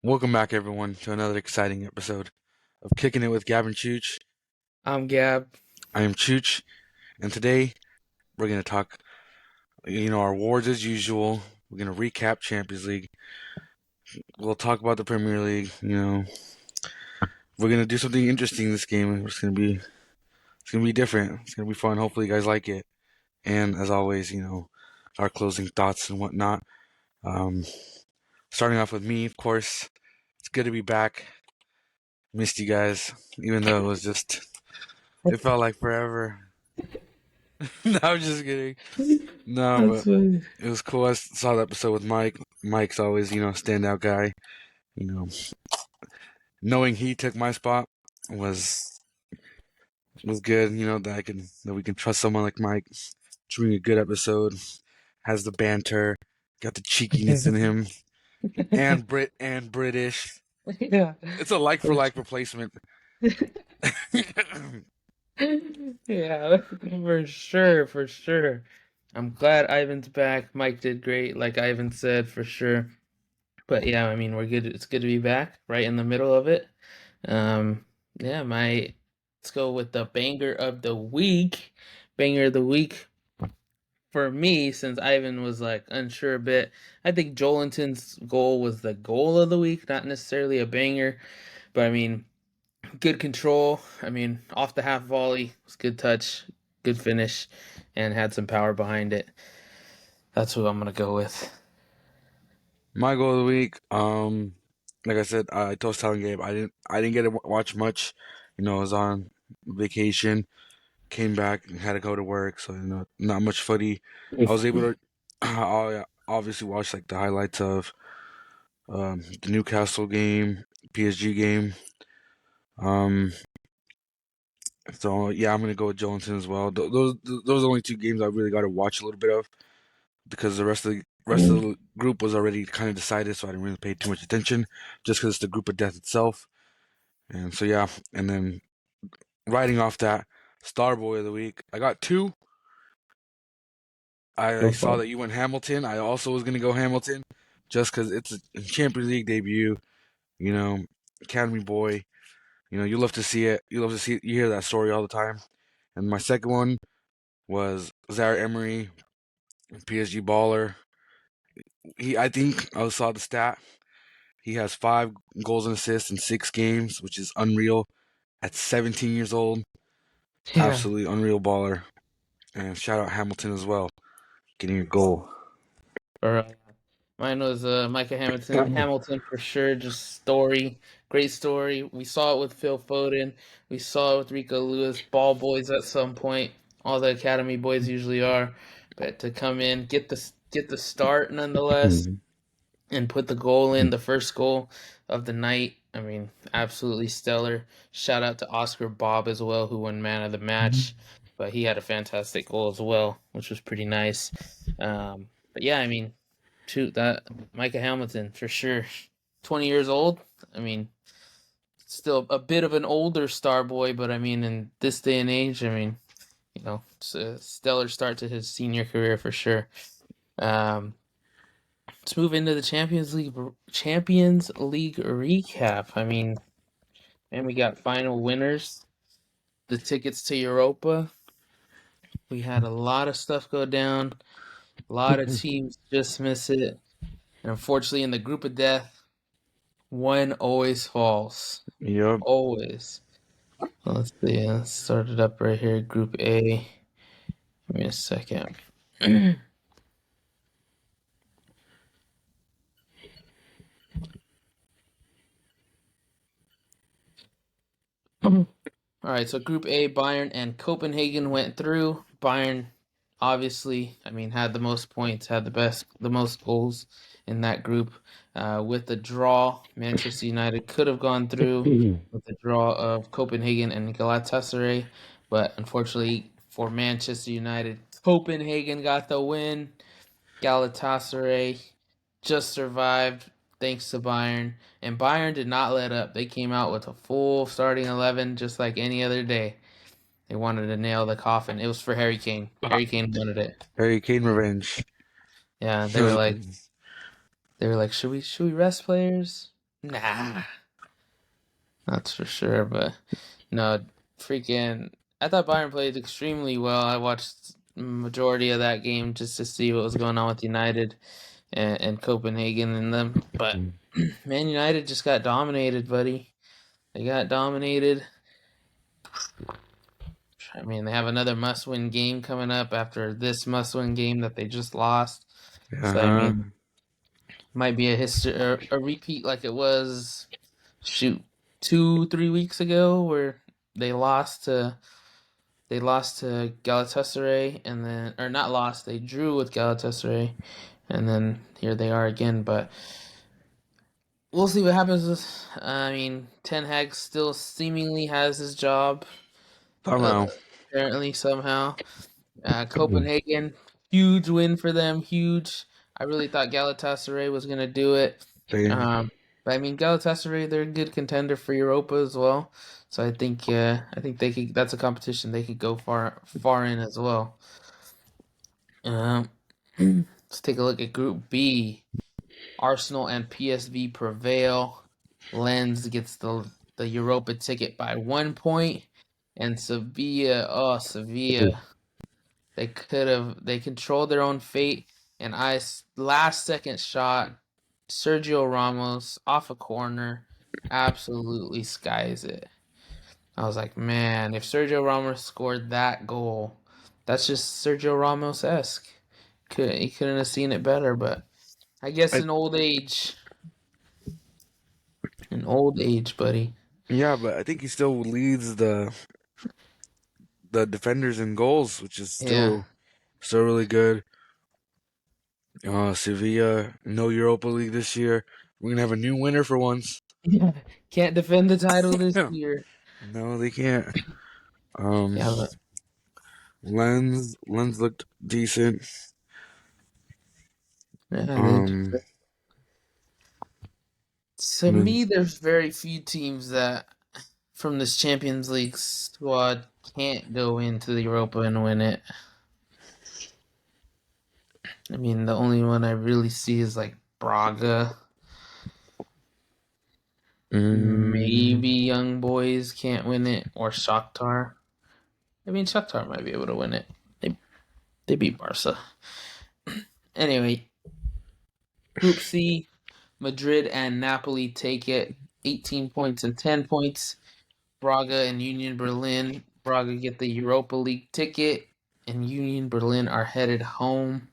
Welcome back, everyone, to another exciting episode of Kicking It with Gab and Chuch. I'm Gab. I am Chuch, and today we're going to talk, our awards as usual. We're going to recap Champions League. We'll talk about the Premier League. We're going to do something interesting this game. It's going to be different. It's going to be fun. Hopefully, you guys like it. And as always, our closing thoughts and whatnot. Um, Starting off with me, of course. It's good to be back. Missed you guys, even though it felt like forever. No, I'm just kidding. No, That's but funny. it was cool. I saw the episode with Mike. Mike's always, standout guy. You know, knowing he took my spot was was good. That we can trust someone like Mike. Doing a good episode, has the banter, got the cheekiness in him, and British. Yeah. It's a like for like replacement. Yeah, for sure, for sure. I'm glad Ivan's back. Mike did great, like Ivan said, for sure. But yeah, I mean, we're good. It's good to be back, right in the middle of it. Um, yeah, let's go with the banger of the week. Banger of the week for me, since Ivan was like unsure a bit. I think Jolinton's goal was the goal of the week, not necessarily a banger. But I mean, good control. I mean, off the half volley was good touch, good finish, and had some power behind it. That's who I'm gonna go with. My goal of the week. Like I said, I told telling Gabe I didn't get to watch much. I was on vacation, came back and had to go to work, so not much footy. I was able to I obviously watch like the highlights of the Newcastle game, PSG game. Um, so yeah, I'm gonna go with Jolinton as well. Those are the only two games I really got to watch a little bit of because the rest of the group was already kind of decided, so I didn't really pay too much attention just because it's the group of death itself. And so yeah, and then riding off that, Star Boy of the week, I got two. I Go saw for that you went Hamilton. I also was gonna go Hamilton, just because it's a Champions League debut. You know, Academy boy. You love to see it. You love to see it. You hear that story all the time. And my second one was Zaire Emery, PSG baller. I think I saw the stat. He has 5 goals and assists in 6 games, which is unreal. At 17 years old, it. Yeah. absolutely unreal baller. And shout out Hamilton as well, getting a goal. All right. Mine was Micah Hamilton. Hamilton for sure. Just story, great story. We saw it with Phil Foden. We saw it with Rico Lewis. Ball boys at some point. All the academy boys usually are, but to come in, get the start nonetheless, and put the goal in, the first goal of the night. I mean, absolutely stellar. Shout out to Oscar Bob as well, who won man of the match. But he had a fantastic goal as well, which was pretty nice. But yeah, I mean, shoot, that Micah Hamilton for sure. 20 years old. I mean, still a bit of an older star boy, but I mean, in this day and age, I mean, it's a stellar start to his senior career for sure. Um, let's move into the Champions League recap. I mean, man, we got final winners, the tickets to Europa. We had a lot of stuff go down. A lot of teams just miss it. And unfortunately, in the group of death, one always falls. Yep. Always. Well, let's see. Let's start it up right here. Group A. Give me a second. All right, so Group A, Bayern and Copenhagen went through. Bayern, obviously, I mean, had the most points, had the most goals in that group. With the draw, Manchester United could have gone through with the draw of Copenhagen and Galatasaray, but unfortunately for Manchester United, Copenhagen got the win. Galatasaray just survived thanks to Bayern, and Bayern did not let up. They came out with a full starting 11 just like any other day. They wanted to nail the coffin. It was for Harry Kane. Harry Kane wanted it. Harry Kane revenge. Yeah, they were like, should we rest players? Nah, that's for sure. But no, freaking, I thought Bayern played extremely well. I watched majority of that game just to see what was going on with United and Copenhagen and them. But Man United just got dominated, buddy. They got dominated. I mean, they have another must-win game coming up after this must-win game that they just lost. So I Uh-huh. mean, might be a history, a repeat like it was, shoot, 2-3 weeks ago where they lost to Galatasaray and then, or not lost, they drew with Galatasaray, and then here they are again. But we'll see what happens. I mean, Ten Hag still seemingly has his job, uh, Somehow. apparently somehow. Copenhagen, huge win for them, huge. I really thought Galatasaray was gonna do it. Same. But I mean, Galatasaray, they're a good contender for Europa as well. So I think they could. That's a competition they could go far in as well. Um, let's take a look at Group B. Arsenal and PSV prevail. Lens gets the Europa ticket by 1 point, and Sevilla, they controlled their own fate. And last second shot, Sergio Ramos off a corner, absolutely skies it. I was like, man, if Sergio Ramos scored that goal, that's just Sergio Ramos esque. He couldn't have seen it better, but I guess I an old age, buddy. Yeah, but I think he still leads the defenders in goals, which is Yeah, still really good. Sevilla, no Europa League this year. We're gonna have a new winner for once. can't defend the title this Yeah. year. No, they can't. Um, Yeah, but Lens looked decent. yeah, Um, to and then me, there's very few teams that from this Champions League squad can't go into the Europa and win it. I mean, the only one I really see is like Braga. Maybe mm, Young Boys can't win it, or Shakhtar. I mean, Shakhtar might be able to win it. They beat Barca. Anyway, Group C, Madrid and Napoli take it. 18 points and 10 points. Braga and Union Berlin. Braga get the Europa League ticket, and Union Berlin are headed home.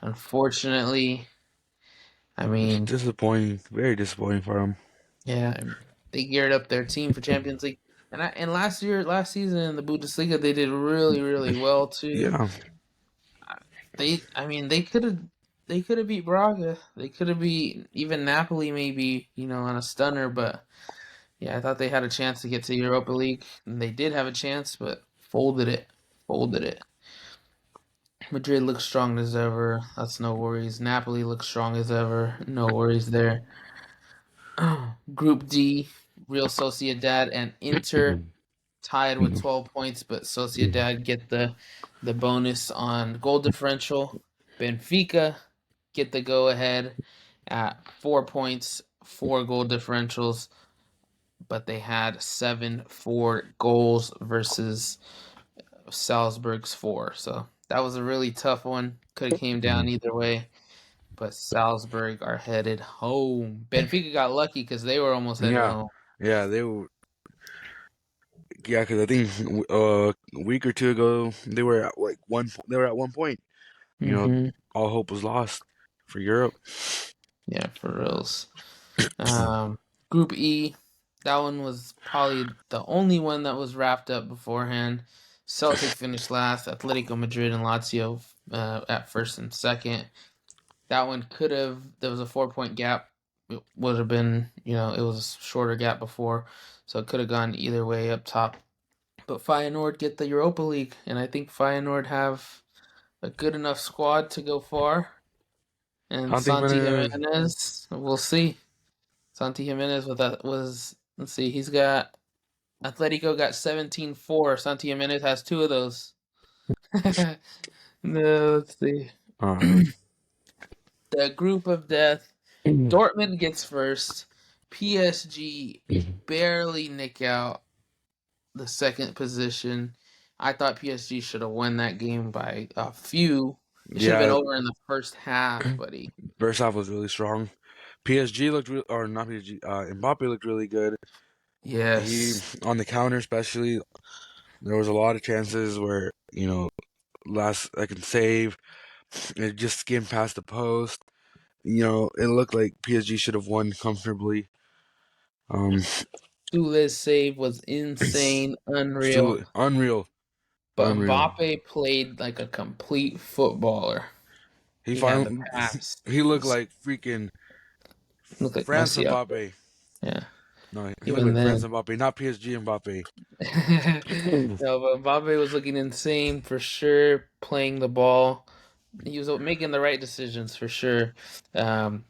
Unfortunately, I it's mean, disappointing, very disappointing for him. yeah, they geared up their team for Champions League, and last season in the Bundesliga, they did really, really well too. Yeah, I mean, they could have beat Braga. They could have beat even Napoli, maybe, on a stunner. But yeah, I thought they had a chance to get to Europa League, and they did have a chance, but folded it. Madrid looks strong as ever. That's no worries. Napoli looks strong as ever. No worries there. Group D, Real Sociedad and Inter tied with 12 points, but Sociedad get the bonus on goal differential. Benfica get the go ahead at 4 points, 4 goal differentials, but they had 7-4 goals versus Salzburg's 4. So that was a really tough one. Could have came down either way, but Salzburg are headed home. Benfica got lucky because they were almost headed yeah, home. yeah. They were. Yeah, because I think a week or two ago they were at like one. They were at 1 point. You know, Hmm. all hope was lost for Europe. Yeah, for reals. Um, Group E, that one was probably the only one that was wrapped up beforehand. Celtic finished last. Atletico Madrid and Lazio at first and second. That one could have. There was a 4 point gap. It would have been, it was a shorter gap before, so it could have gone either way up top. But Feyenoord get the Europa League, and I think Feyenoord have a good enough squad to go far. I And don't think Santi Jimenez. Jimenez, we'll see. Santi Jimenez with that was, let's see, he's got Atletico got 17-4. Santi Jimenez has two of those. No, let's see. Uh, The group of death. Dortmund gets first. PSG barely nick out the second position. I thought PSG should have won that game by a few. It should have been Yeah, over in the first half, buddy. first half was really strong. PSG looked or not PSG. Mbappe looked really good. He Yes. on the counter especially. There was a lot of chances where last second save. It just skimmed past the post. It looked like PSG should have won comfortably. Um, Sule's save was insane, unreal. Still unreal, But unreal. Mbappe played like a complete footballer. He He had the finally pass. he looked like freaking Looked like France Messi out there. Mbappe. Yeah. No, he looked Even like France then. Mbappe, not PSG Mbappe. No, but Mbappe was looking insane for sure, playing the ball. He was making the right decisions for sure. Um,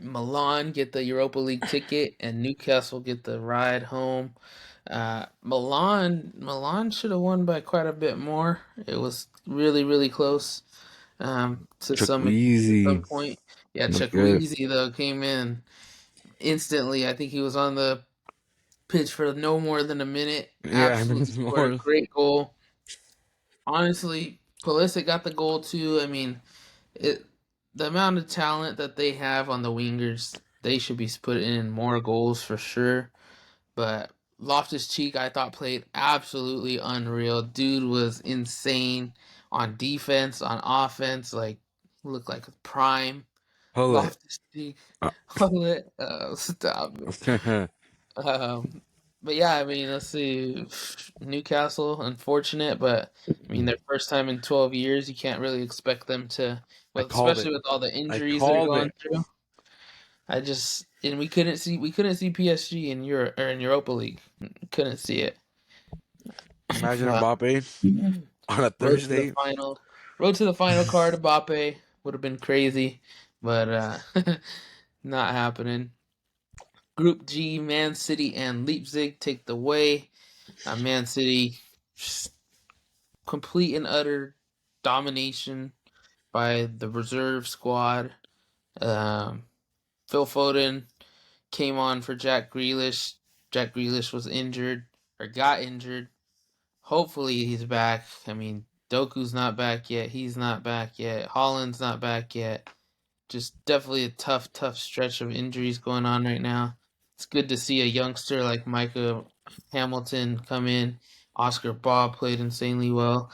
Milan get the Europa League ticket, and Newcastle get the ride home. Milan should have won by quite a bit more. It was really, really close to Took some easy. point. Yeah, Look good. Chukwueze though came in instantly. I think he was on the pitch for no more than a minute. Yeah, Absolutely scored a more. great goal. Honestly, Pulisic got the goal too. I mean, it the amount of talent that they have on the wingers, they should be putting in more goals for sure. But Loftus Cheek, I thought played absolutely unreal. Dude was insane on defense, on offense. Like looked like a prime Hold it. Loftus Cheek. Stop it. Um, but yeah, I mean, let's see. Newcastle, unfortunate, but I mean, their first time in 12 years, you can't really expect them to, I well, called especially it. with all the I injuries they're called going it. through. And we couldn't see PSG in Europe or in Europa League. Couldn't see it. Imagine But Mbappe on a road to the Thursday. final, road to the final card, Mbappe would have been crazy, but not happening. Group G, Man City and Leipzig take the way. Man City, just complete and utter domination by the reserve squad. Um, Phil Foden came on for Jack Grealish. Jack Grealish was injured or got injured. Hopefully he's back. I mean, Doku's not back yet. He's not back yet. Holland's not back yet. Just definitely a tough, tough stretch of injuries going on right now. It's good to see a youngster like Micah Hamilton come in. Oscar Bob played insanely well.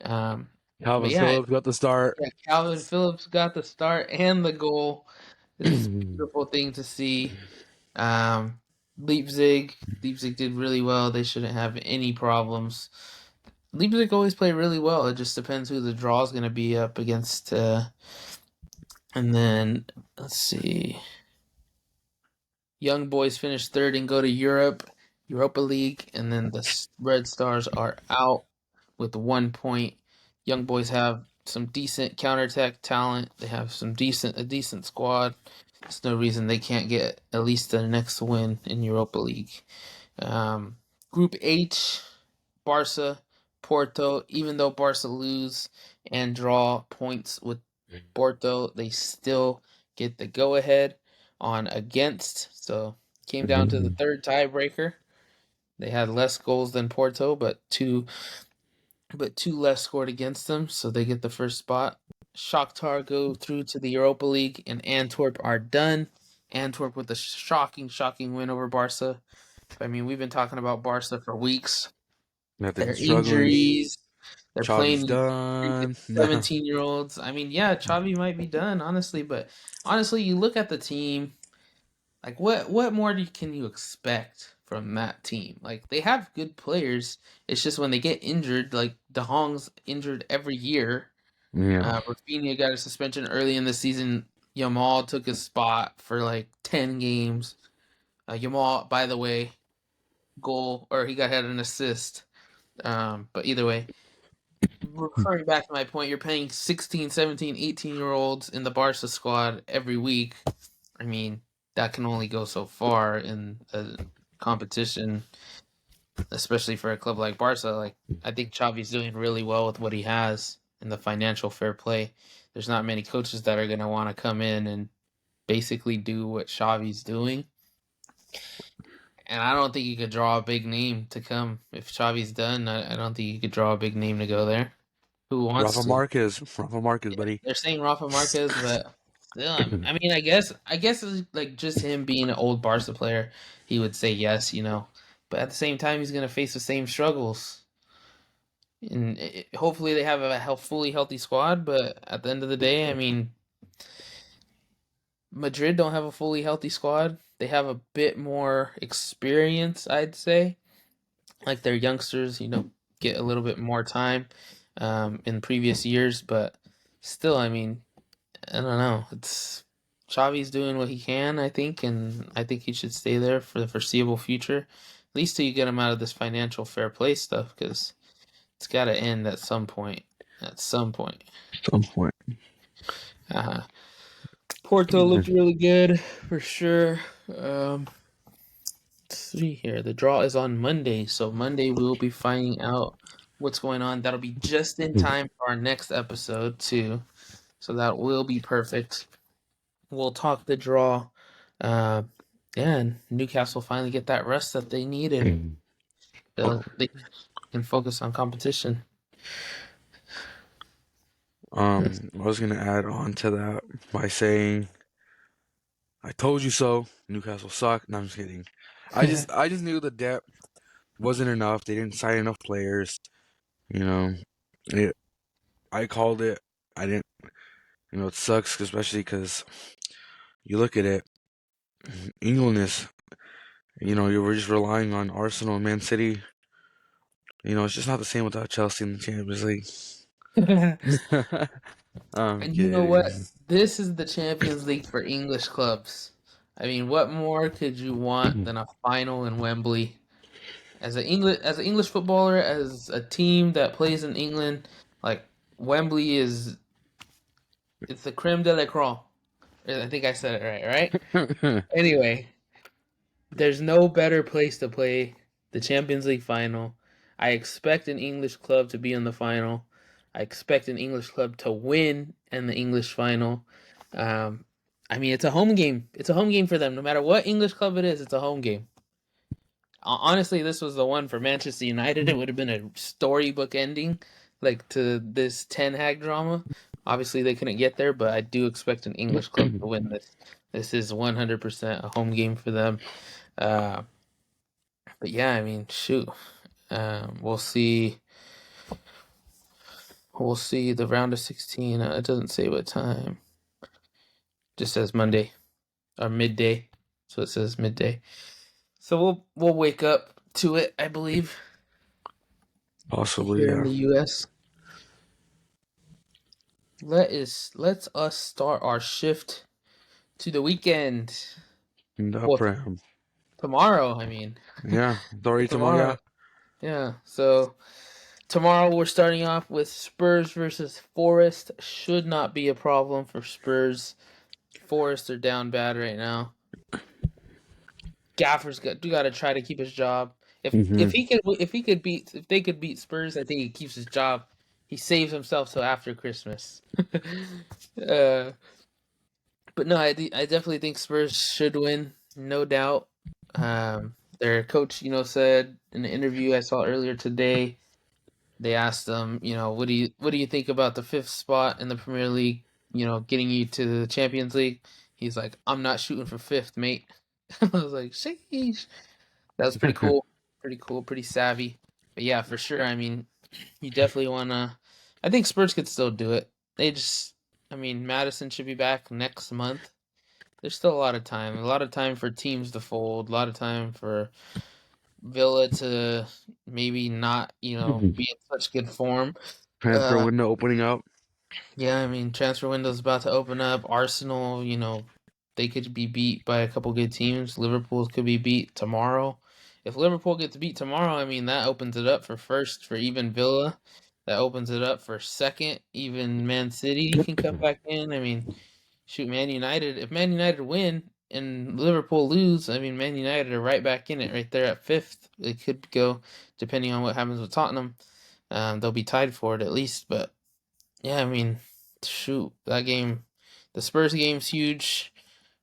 Um, but Calvin yeah, Phillips got the start. yeah, Calvin Phillips got the start and the goal. It's a beautiful thing to see. Um, Leipzig did really well. They shouldn't have any problems. Leipzig always play really well. It just depends who the draw is going to be up against. And then let's see. Young boys finish third and go to Europa League, and then the Red Stars are out with 1 point. Young boys have some decent counterattack talent. They have a decent squad. There's no reason they can't get at least the next win in Europa League. Um, Group H, Barca, Porto. Even though Barca lose and draw points with Porto, they still get the go ahead on against. So came down to the third tiebreaker. They had less goals than Porto, but two less scored against them, so they get the first spot. Shakhtar go through to the Europa League, and Antwerp are done. Antwerp with a shocking, shocking win over Barca. I mean, we've been talking about Barca for weeks. That they've been Their struggling. injuries, they're Xavi's playing done. No. 17-year-olds. I mean, yeah, Xavi might be done, honestly, but honestly, you look at the team, like what more can you expect from that team? Like they have good players. It's just when they get injured, like De Jong's injured every year. Yeah. Rafinha got a suspension early in the season. Yamal took his spot for like 10 games. Yamal, by the way, goal or he got had an assist. But either way, referring back to my point, you're paying 16, 17, 18-year olds in the Barca squad every week. I mean, that can only go so far in a competition, especially for a club like Barca. Like, I think Xavi's doing really well with what he has in the financial fair play. There's not many coaches that are going to want to come in and basically do what Xavi's doing. And I don't think you could draw a big name to come if Xavi's done. I don't think you could draw a big name to go there. Who wants to? Rafa Marquez, buddy. They're saying Rafa Marquez, but still, I mean, I guess it's like just him being an old Barca player, he would say yes, you know. But at the same time, he's gonna face the same struggles, and hopefully they have a fully healthy squad. But at the end of the day, I mean, Madrid don't have a fully healthy squad. They have a bit more experience, I'd say. Like their youngsters, get a little bit more time in previous years, but still, I mean, I don't know. It's Xavi's doing what he can, I think, and I think he should stay there for the foreseeable future, at least till you get him out of this financial fair play stuff, because it's got to end at some point. At some point. Some point. Uh-huh. Porto looked really good for sure. Let's see here. The draw is on Monday, so Monday we'll be finding out what's going on. That'll be just in time for our next episode too, so that will be perfect. We'll talk the draw. Uh, yeah, and Newcastle finally get that rest that they needed. They can focus on competition. I was gonna add on to that by saying, "I told you so." Newcastle suck. No, I'm just kidding. I just knew the depth wasn't enough. They didn't sign enough players. You know, it, I called it. I didn't. It sucks, especially because you look at it. England is. You were just relying on Arsenal and Man City. It's just not the same without Chelsea in the Champions League. I'm And you know what? kidding. This is the Champions League for English clubs. I mean, what more could you want than a final in Wembley? As an English footballer, as a team that plays in England, like Wembley it's the creme de la creme. I think I said it right, right? Anyway, there's no better place to play the Champions League final. I expect an English club to be in the final. I expect an English club to win in the English final. Um, I mean, it's a home game. It's a home game for them. No matter what English club it is, it's a home game. Honestly, this was the one for Manchester United. It would have been a storybook ending, like to this Ten Hag drama. Obviously, they couldn't get there, but I do expect an English club to win this. This is 100% a home game for them. Uh, but yeah, I mean, shoot. We'll see. We'll see the round of 16. It doesn't say what time. Just says Monday or midday. So it says midday. So we'll wake up to it, I believe, Possibly, here in yeah. the US. Let's us start our shift to the weekend. In the Well, Prem. tomorrow, I mean. Yeah. Dorito, yeah. Tomorrow. Yeah. So tomorrow we're starting off with Spurs versus Forest. Should not be a problem for Spurs. Forest are down bad right now. Gaffer's got to try to keep his job. Hmm. If they could beat Spurs, I think he keeps his job. He saves himself till after Christmas. uh, but no, I definitely think Spurs should win, no doubt. Their coach, said in an interview I saw earlier today, they asked him, what do you think about the fifth spot in the Premier League? Getting you to the Champions League. He's like, I'm not shooting for fifth, mate. I was like, sheesh. That was pretty cool. Pretty cool. Pretty savvy. But yeah, for sure. I mean, you definitely wanna. I think Spurs could still do it. I mean, Madison should be back next month. There's still a lot of time. A lot of time for teams to fold. A lot of time for Villa to maybe not, be in such good form. Transfer Uh, window opening up. yeah, I mean, transfer window's about to open up. Arsenal, they could be beat by a couple good teams. Liverpool could be beat tomorrow. If Liverpool gets beat tomorrow, I mean, that opens it up for first for even Villa. That opens it up for second. Even Man City can come back in. I mean, shoot, Man United. If Man United win and Liverpool lose, I mean, Man United are right back in it, right there at fifth. It could go, depending on what happens with Tottenham. They'll be tied for it at least, but yeah, I mean, shoot, that game, the Spurs game's huge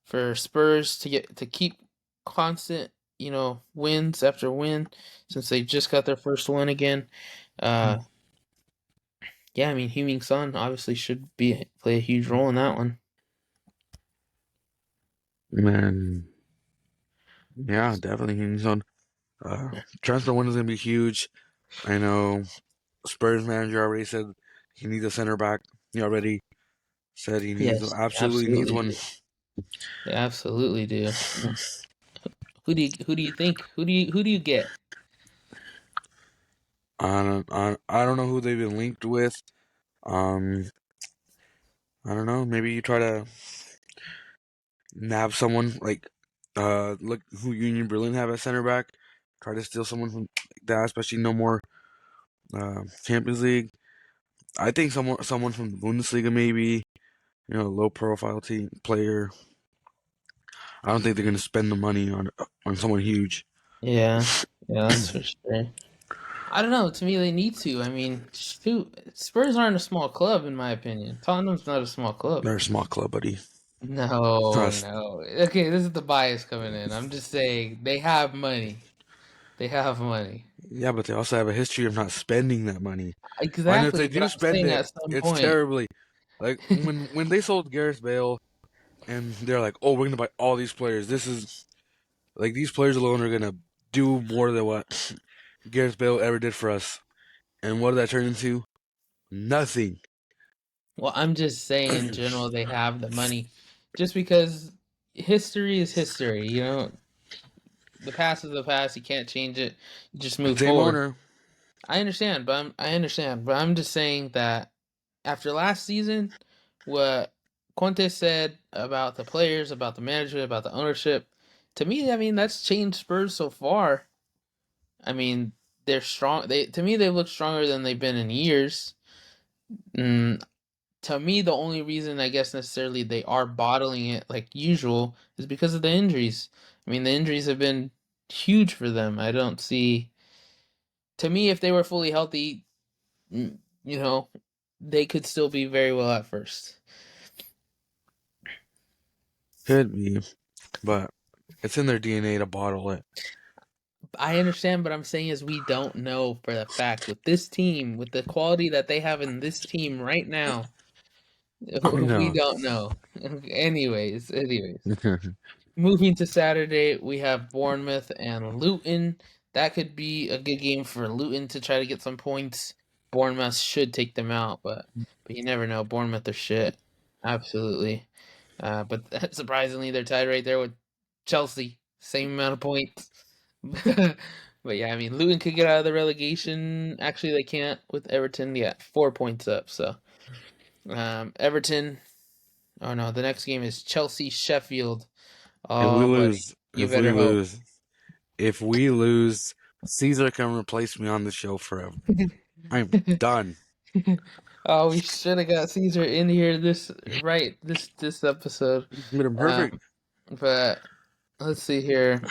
for Spurs to keep. constant, wins after win since they just got their first win again. Uh, yeah, I mean, Heung-min Son obviously should be play a huge role in that one. Man, yeah, definitely. He's on. Transfer window is gonna be huge. I know Spurs manager already said he needs a center back. He already said he needs Yes, absolutely needs absolutely one. do. They absolutely do. Who do you think? Who do you get? I don't know who they've been linked with. Um, I don't know. Maybe you try to nab someone like look who Union Berlin have at center back. Try to steal someone from that, especially no more Champions League. I think someone from the Bundesliga maybe. You know, low profile team player. I don't think they're gonna spend the money on someone huge. Yeah, yeah, that's for sure. I don't know. To me, they need to. I mean, shoot, Spurs aren't a small club, in my opinion. Tottenham's not a small club. They're a small club, buddy. No, Us. no. Okay, this is the bias coming in. I'm just saying they have money. They have money. Yeah, but they also have a history of not spending that money. And if they Exactly, but do I'm spend saying it, at some it's point. terribly. Like when they sold Gareth Bale and they're like, "Oh, we're gonna buy all these players. This is like these players alone are gonna do more than what Gareth Bale ever did for us." And what did that turn into? Nothing. Well, I'm just saying in general they have the money, just because history is history. The past is the past. You can't change it. You just move Same forward. owner. I understand, but I'm just saying that after last season, what Conte said about the players, about the manager, about the ownership, to me, I mean that's changed Spurs so far. I mean they're strong. They to me they look stronger than they've been in years. Mm, to me, the only reason I guess necessarily they are bottling it like usual is because of the injuries. I mean the injuries have been huge for them. I don't see. To me, if they were fully healthy, mm, you know, they could still be very well at first. Could be, but it's in their DNA to bottle it. I understand, but I'm saying is we don't know for the fact with this team, with the quality that they have in this team right now, I we know. don't know. Anyways. Moving to Saturday, we have Bournemouth and Luton. That could be a good game for Luton to try to get some points. Bournemouth should take them out, but you never know. Bournemouth are shit, absolutely. But surprisingly, they're tied right there with Chelsea, same amount of points. But yeah, I mean, Luton could get out of the relegation. Actually, they can't with Everton. Yeah, 4 points up. So Everton. Oh no, the next game is Chelsea Sheffield. If we Oh, buddy, lose, you better if we lose, Caesar can replace me on the show forever. I'm hope. done. Oh, we should have got Caesar in here this episode. Made him perfect. Um, but let's see here.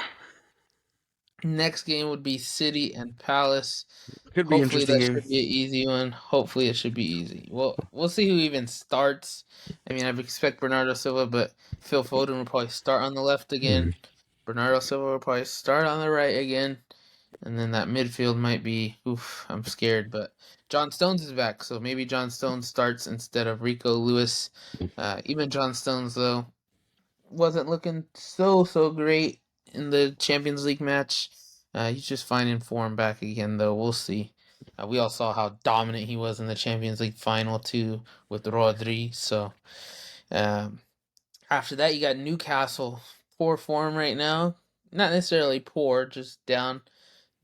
Next game would be City and Palace. Could be an Hopefully interesting that game. should be an easy one. Hopefully it should be easy. Well, we'll see who even starts. I mean, I expect Bernardo Silva, but Phil Foden will probably start on the left Hmm. again. Bernardo Silva will probably start on the right again. And then that midfield might be, oof, I'm scared. But John Stones is back, so maybe John Stones starts instead of Rico Lewis. Even John Stones, though, wasn't looking so great in the Champions League match. He's just finding form back again, though. We'll see. We all saw how dominant he was in the Champions League final too with Rodri. So um, after that, you got Newcastle, poor form right now. Not necessarily poor, just down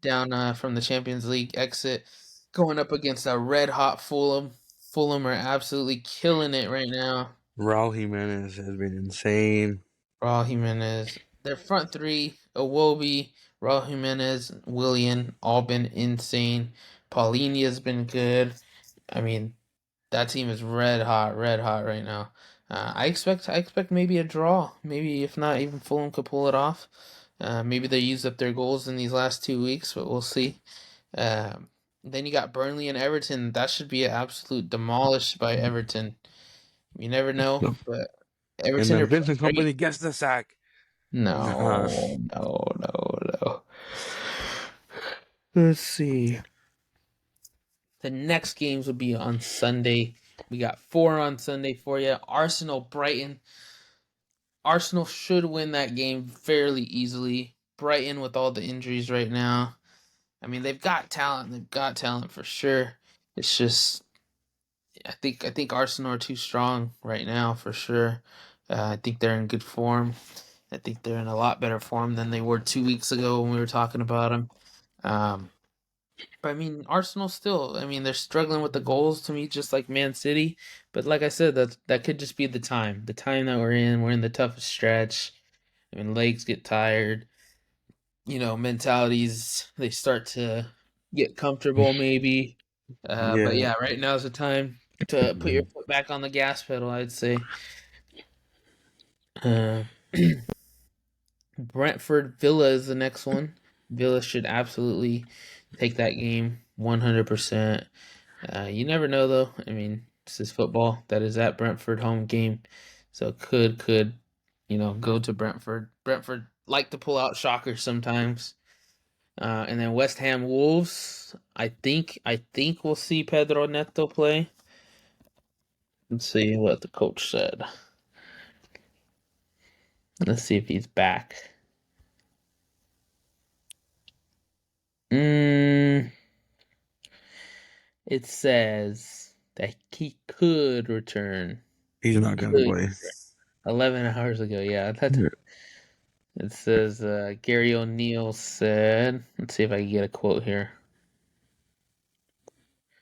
from the Champions League exit, going up against a red hot Fulham. Fulham are absolutely killing it right now. Raul Jimenez has been insane. Raul Jimenez. Their front three, Iwobi, Raul Jimenez, Willian, all been insane. Paulinia's been good. I mean, that team is red hot right now. I expect maybe a draw. Maybe if not, even Fulham could pull it off. Maybe they used up their goals in these last 2 weeks, but we'll see. Um, then you got Burnley and Everton. That should be an absolute demolished by Everton. You never know, but And Everton then are Vincent playing great. Company gets the sack. Nah. No, no, no, no. Let's see. The next games will be on Sunday. We got 4 on Sunday for you. Arsenal Brighton. Arsenal should win that game fairly easily. Brighton with all the injuries right now. I mean, they've got talent. They've got talent for sure. It's just I think Arsenal are too strong right now for sure. I think they're in good form. I think they're in a lot better form than they were 2 weeks ago when we were talking about them. Um, but I mean, Arsenal still. I mean, they're struggling with the goals to me, just like Man City. But like I said, that could just be the time that we're in. We're in the toughest stretch. I mean, legs get tired. Mentalities they start to get comfortable maybe. But Yeah. yeah, right now is the time to put your foot back on the gas pedal, I'd say. Uh, Brentford Villa is the next one. Villa should absolutely take that game 100%. You never know though. I mean, this is football. That is at Brentford home game. So could go to Brentford. Brentford like to pull out shockers sometimes. And then West Ham Wolves. I think we'll see Pedro Neto play. Let's see what the coach said. Let's see if he's back. Mm, it says that he could return. He's He not could gonna play. return. 11 hours ago. Yeah, it says Gary O'Neill said. Let's see if I can get a quote here.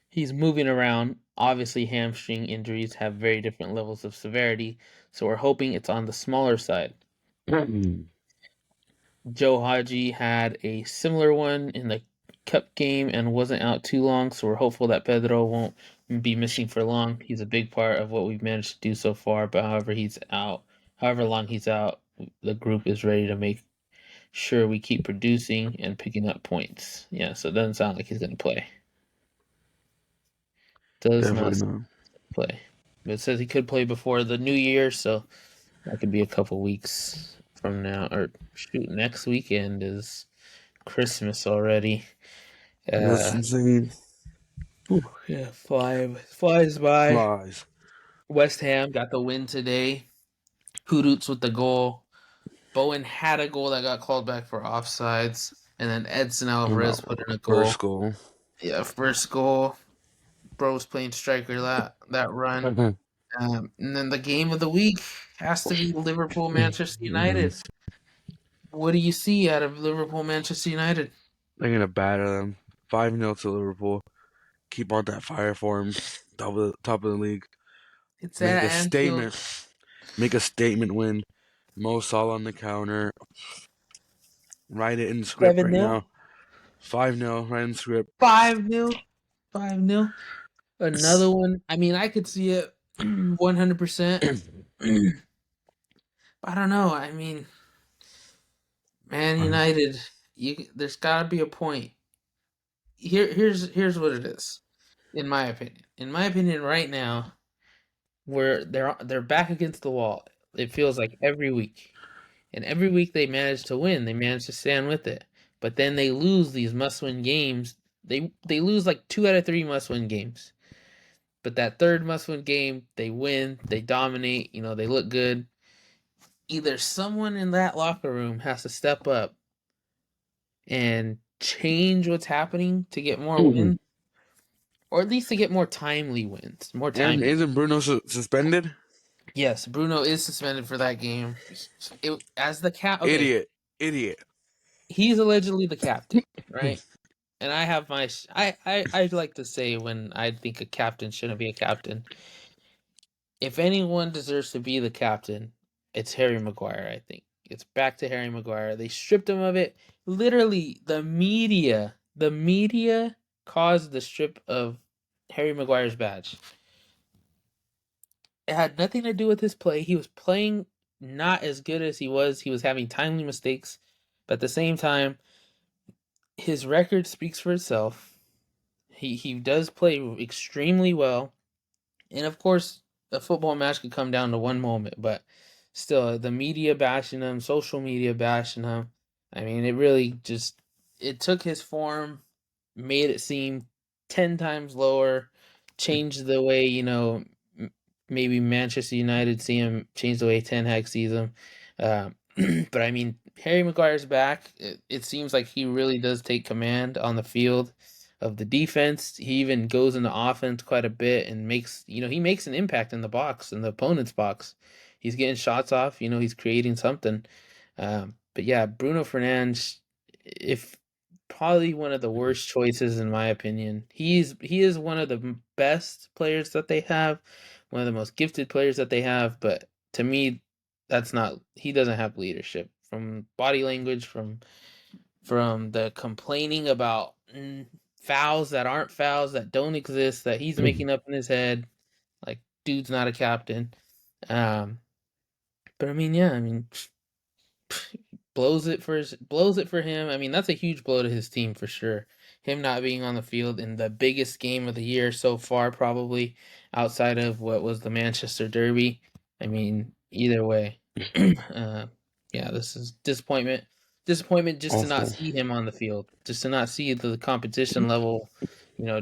He's moving around. Obviously, hamstring injuries have very different levels of severity, so we're hoping it's on the smaller side. Joe Haji had a similar one in the cup game and wasn't out too long, so we're hopeful that Pedro won't be missing for long. He's a big part of what we've managed to do so far, but however long he's out, the group is ready to make sure we keep producing and picking up points. Yeah, so it doesn't sound like he's going to play. Does not Definitely not. play. But it says he could play before the new year, so that could be a couple weeks from now. Or shoot, next weekend is Christmas already. That's Uh, insane. yeah, flies by. Flies. West Ham got the win today. Hudoots with the goal. Bowen had a goal that got called back for offsides, and then Edson No, Alvarez put in a first goal. goal. Yeah, first goal. Bro's playing striker that run. And then the game of the week has to be Liverpool Manchester United. Yes. What do you see out of Liverpool Manchester United? They're gonna batter them. 5-0 to Liverpool. Keep on that fire for him. Top of the league. It's Make at a Anfield. statement. Make a statement win. Mo Salah on the counter. Write it in the script 7 right 0. now. 5-0. Write in the script. 5-0. 5-0. Another one. I mean, I could see it 100%. I don't know. I mean, Man United, there's got to be a point. Here's what it is, in my opinion. In my opinion, right now, where they're back against the wall. It feels like every week. And every week they manage to win. They manage to stand with it. But then they lose these must-win games. They lose like 2 out of 3 must-win games. But that third must-win game, they win, they dominate, they look good. Either someone in that locker room has to step up and change what's happening to get more and wins, or at least to get more timely wins. More timely. isn't Bruno suspended? Yes, Bruno is suspended for that game. As the okay, Idiot. Idiot. he's allegedly the captain, right? And I have my I like to say when I think a captain shouldn't be a captain. If anyone deserves to be the captain, it's Harry Maguire, I think. It's back to Harry Maguire. They stripped him of it. Literally, the media caused the strip of Harry Maguire's badge. It had nothing to do with his play. He was playing not as good as he was. He was having timely mistakes. But at the same time, his record speaks for itself. He does play extremely well. And of course, a football match could come down to one moment, but still the media bashing him, social media bashing him. I mean, it really just it took his form, made it seem 10 times lower, changed the way, maybe Manchester United see him, changed the way Ten Hag sees him. Uh, but I mean, Harry Maguire's back. It seems like he really does take command on the field of the defense. He even goes into offense quite a bit and he makes an impact in the box, in the opponent's box. He's getting shots off, he's creating something. But yeah, Bruno Fernandes, if probably one of the worst choices in my opinion. He is one of the best players that they have, one of the most gifted players that they have, but to me that's not he doesn't have leadership from body language, from the complaining about fouls that aren't fouls, that don't exist, that he's making up in his head. Like, dude's not a captain. Um, but I mean, yeah, I mean, blows it for him. I mean, that's a huge blow to his team for sure. Him not being on the field in the biggest game of the year so far, probably outside of what was the Manchester Derby. I mean, either way, uh, yeah, this is disappointment. Disappointment just to not Awful. see him on the field, just to not see the competition level,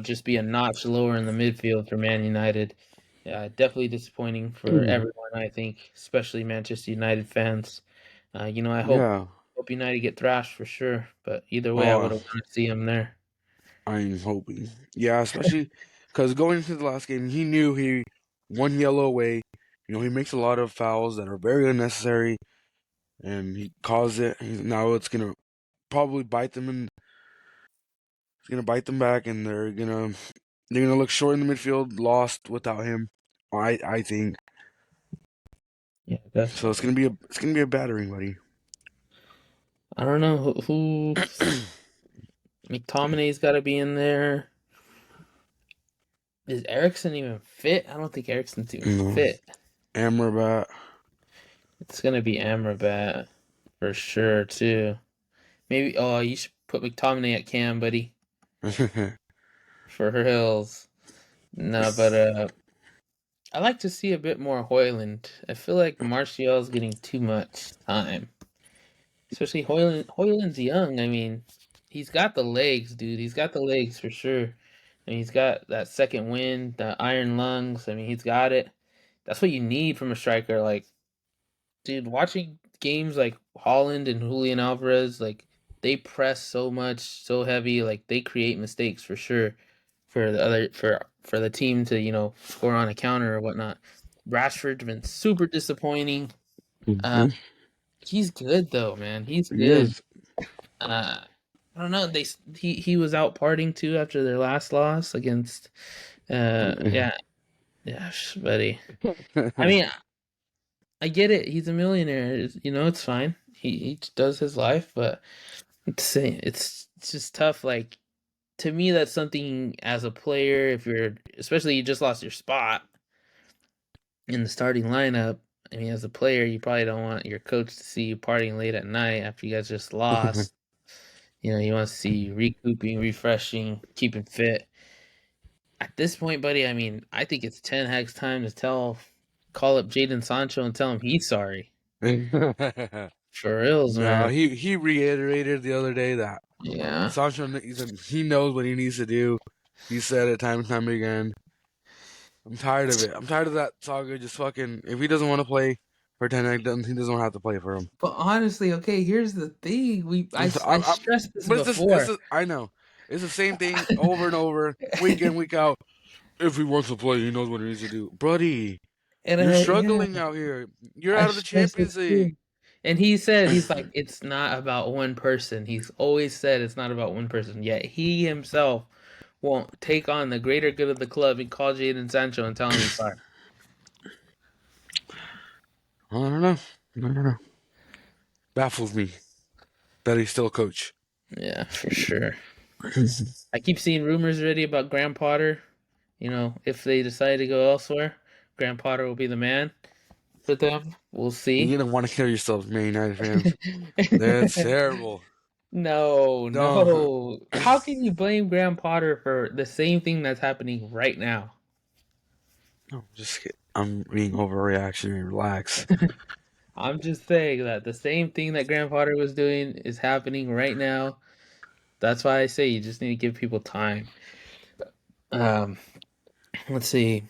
just be a notch lower in the midfield for Man United. Yeah, definitely disappointing for everyone, I think, especially Manchester United fans. I Yeah. hope United get thrashed for sure, but either way, I would Oh, have wanted to see him there. I'm hoping. Yeah, especially because going into the last game, he knew he one yellow away. He makes a lot of fouls that are very unnecessary, and he caused it. Now it's gonna probably bite them, and it's gonna bite them back, and they're gonna look short in the midfield, lost without him. I think Yeah, so. It's definitely. gonna be a battering, buddy. I don't know who McTominay's got to be in there. Is Ericsson even fit? I don't think Ericsson's even No, fit. Amrabat. It's gonna be Amrabat for sure too. Maybe. Oh, you should put McTominay at cam, buddy, for Hills. No, but I like to see a bit more Hoyland. I feel like Martial's getting too much time. Especially Hoyland. Hoyland's young. I mean, he's got the legs, dude. He's got the legs for sure. I mean, he's got that second wind, the iron lungs. I mean, he's got it. That's what you need from a striker. Like, dude, watching games like Holland and Julian Alvarez, like they press so much, so heavy. Like they create mistakes for sure for the other for the team to score on a counter or whatnot. Rashford's been super disappointing. Uh, Hmm. he's good though, man. He's He good. is. Uh, I don't know. He was out partying too after their last loss against. Yeah, yeah, buddy. I mean, I get it. He's a millionaire. It's fine. He does his life, but it's just tough. Like, to me, that's something as a player. If you're, especially you just lost your spot in the starting lineup. I mean, as a player, you probably don't want your coach to see you partying late at night after you guys just lost. You want to see you recouping, refreshing, keeping fit. At this point, buddy, I mean, I think it's Ten Hag's time to call up Jaden Sancho and tell him he's sorry. For reals, No, man. he reiterated the other day that Yeah. Sancho he knows what he needs to do. He said it time and time again. I'm tired of it. I'm tired of that saga. Just fucking if he doesn't want to play for Ten Hag, then he doesn't have to play for him. But honestly, okay, here's the thing. I I'm, stressed this but before. I know it's the same thing over and over, week in week out. If he wants to play, he knows what he needs to do, buddy. And You're yeah, struggling out here. You're I out of the stressed it Champions League. too. And he's like, it's not about one person. He's always said it's not about one person. Yet he himself won't take on the greater good of the club and call Jadon Sancho and tell him he's sorry. I don't know. I don't know. Baffles me that he's still a coach. Yeah, for sure. I keep seeing rumors already about Graham Potter. If they decide to go elsewhere, Graham Potter will be the man for them. We'll see. You're gonna want to kill yourself, Man United fans. That's terrible. No, Don't. no. How can you blame Graham Potter for the same thing that's happening right now? No, I'm being overreactionary. Relax. I'm just saying that the same thing that Graham Potter was doing is happening right now. That's why I say you just need to give people time. Um, let's see.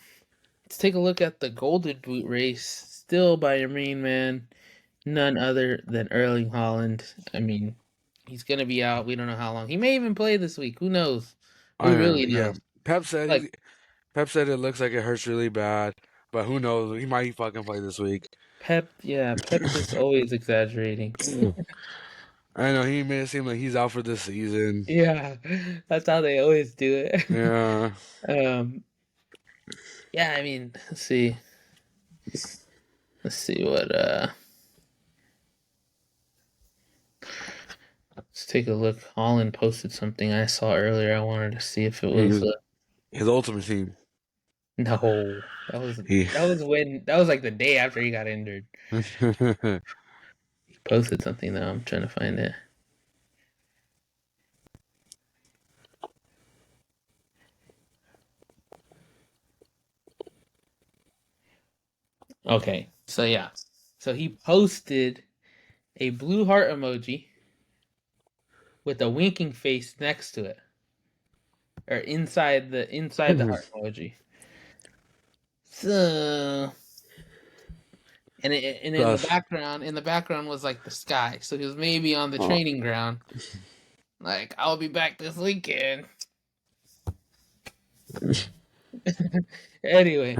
Let's take a look at the Golden Boot race. Still by your main man, none other than Erling Holland. I mean, he's gonna be out. We don't know how long. He may even play this week. Who knows? I Who know. really Yeah, knows? Pep said Like Pep said it looks like it hurts really bad, but who knows? He might fucking play this week. Pep, yeah, Pep is always exaggerating. I know he made it seem like he's out for this season. Yeah, that's how they always do it. Yeah, um, yeah, I mean, let's see what let's take a look. Holland posted something I saw earlier. I wanted to see if it was his ultimate team. no. He That was like the day after he got injured. He posted something though. I'm trying to find it. Okay, so yeah, so he posted a blue heart emoji with a winking face next to it, or inside the heart emoji. So, and Gus. in the background was like the sky. So he was maybe on the training ground. Like, I'll be back this weekend. Anyway,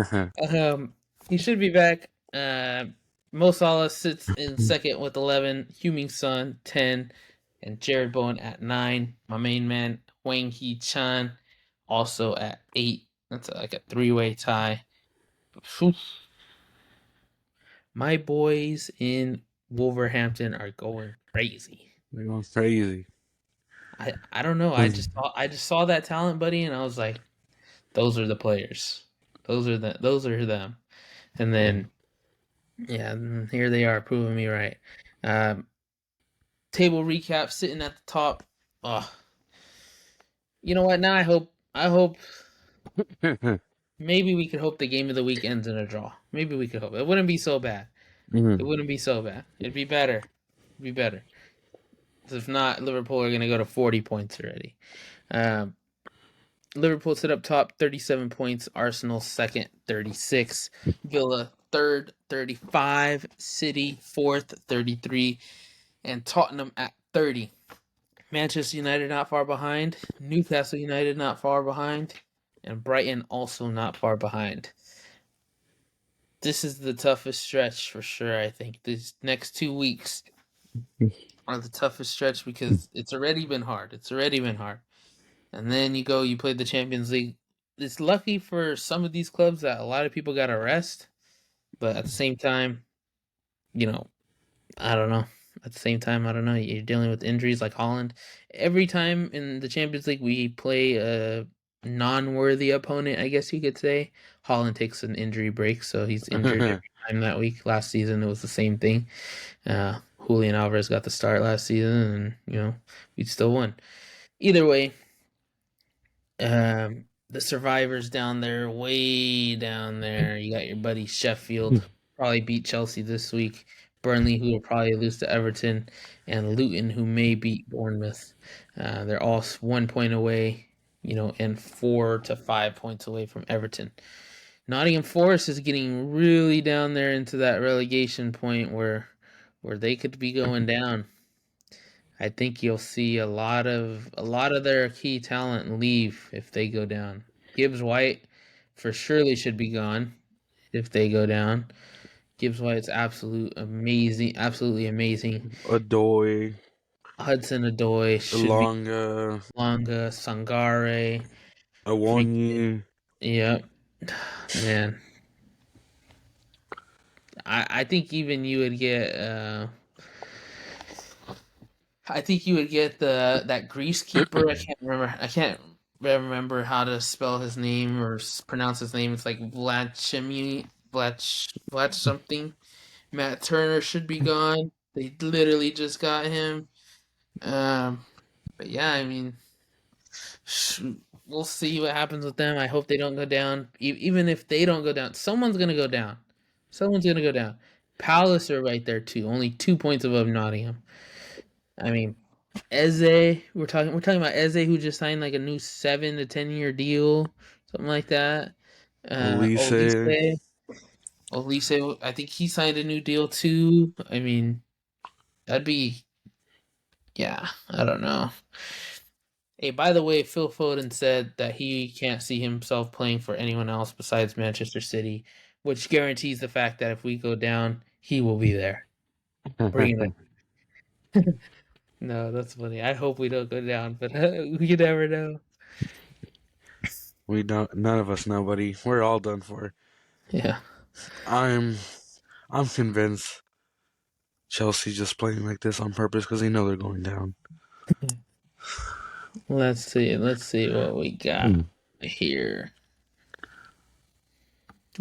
um, he should be back. Mo Salah sits in second with 11. Heung-min Son 10, and Jared Bowen at 9. My main man Wang Hee Chan also at 8. That's like a three-way tie. Whew. My boys in Wolverhampton are going crazy. They're going crazy. I don't know. I just saw that talent, buddy, and I was like, those are the players. Those are them. And then yeah, here they are proving me right. Um, Table recap sitting at the top. Oh, you know what? Now I hope maybe we could hope the game of the week ends in a draw. Maybe we could hope. It wouldn't be so bad. It Mhm. wouldn't be so bad. It'd be better. It'd be better. If not, Liverpool are going to go to 40 points already. Um, Liverpool sit up top, 37 points. Arsenal second, 36. Villa third, 35. City fourth, 33. And Tottenham at 30. Manchester United not far behind. Newcastle United not far behind. And Brighton also not far behind. This is the toughest stretch for sure, I think. These next 2 weeks are the toughest stretch because it's already been hard. It's already been hard. And then you play the Champions League. It's lucky for some of these clubs that a lot of people got to rest, but at the same time, you know, I don't know. At the same time, I don't know. You're dealing with injuries like Holland. Every time in the Champions League we play a non-worthy opponent, I guess you could say, Holland takes an injury break, so he's injured every time that week. Last season it was the same thing. Julian Alvarez got the start last season, and we still won. Either way, the survivors down there, way down there. You got your buddy Sheffield, probably beat Chelsea this week. Burnley, who will probably lose to Everton, and Luton, who may beat Bournemouth. They're all 1 point away, and 4 to 5 points away from Everton. Nottingham Forest is getting really down there into that relegation point where they could be going down. I think you'll see a lot of their key talent leave if they go down. Gibbs White for surely should be gone if they go down. Gibbs White's absolutely amazing. Adoy, Hudson Odoi should be Elonga, Longa, Sangare, freaking Awonyi. yep. Man, I think even you would get I think you would get that Greece keeper. I can't remember how to spell his name or pronounce his name. It's like Vlach something. Matt Turner should be gone. They literally just got him. Um, but yeah, I mean, we'll see what happens with them. I hope they don't go down. Even if they don't go down, someone's gonna go down. Someone's gonna go down. Palace are right there too, only 2 points above Nottingham. I mean, Eze, we're talking about Eze who just signed like a new 7 to 10 year deal, something like that. Elise. Olise, I think he signed a new deal too. I mean, that'd be yeah, I don't know. Hey, by the way, Phil Foden said that he can't see himself playing for anyone else besides Manchester City, which guarantees the fact that if we go down, he will be there. Bring it. No, that's funny. I hope we don't go down, but you never know. We don't. None of us know, buddy. We're all done for. Yeah. I'm. I'm convinced Chelsea's just playing like this on purpose because they know they're going down. Let's see. Let's see what we got here.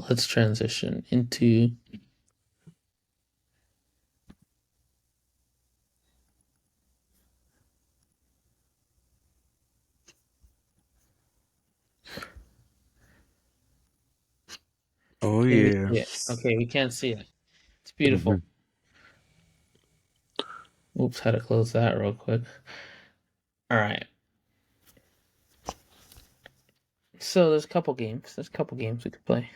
Let's transition into Oh Can we yeah. see it? Okay, we can't see it. It's beautiful. Oops, had to close that real quick. All right. So there's a couple games. There's a couple games we could play.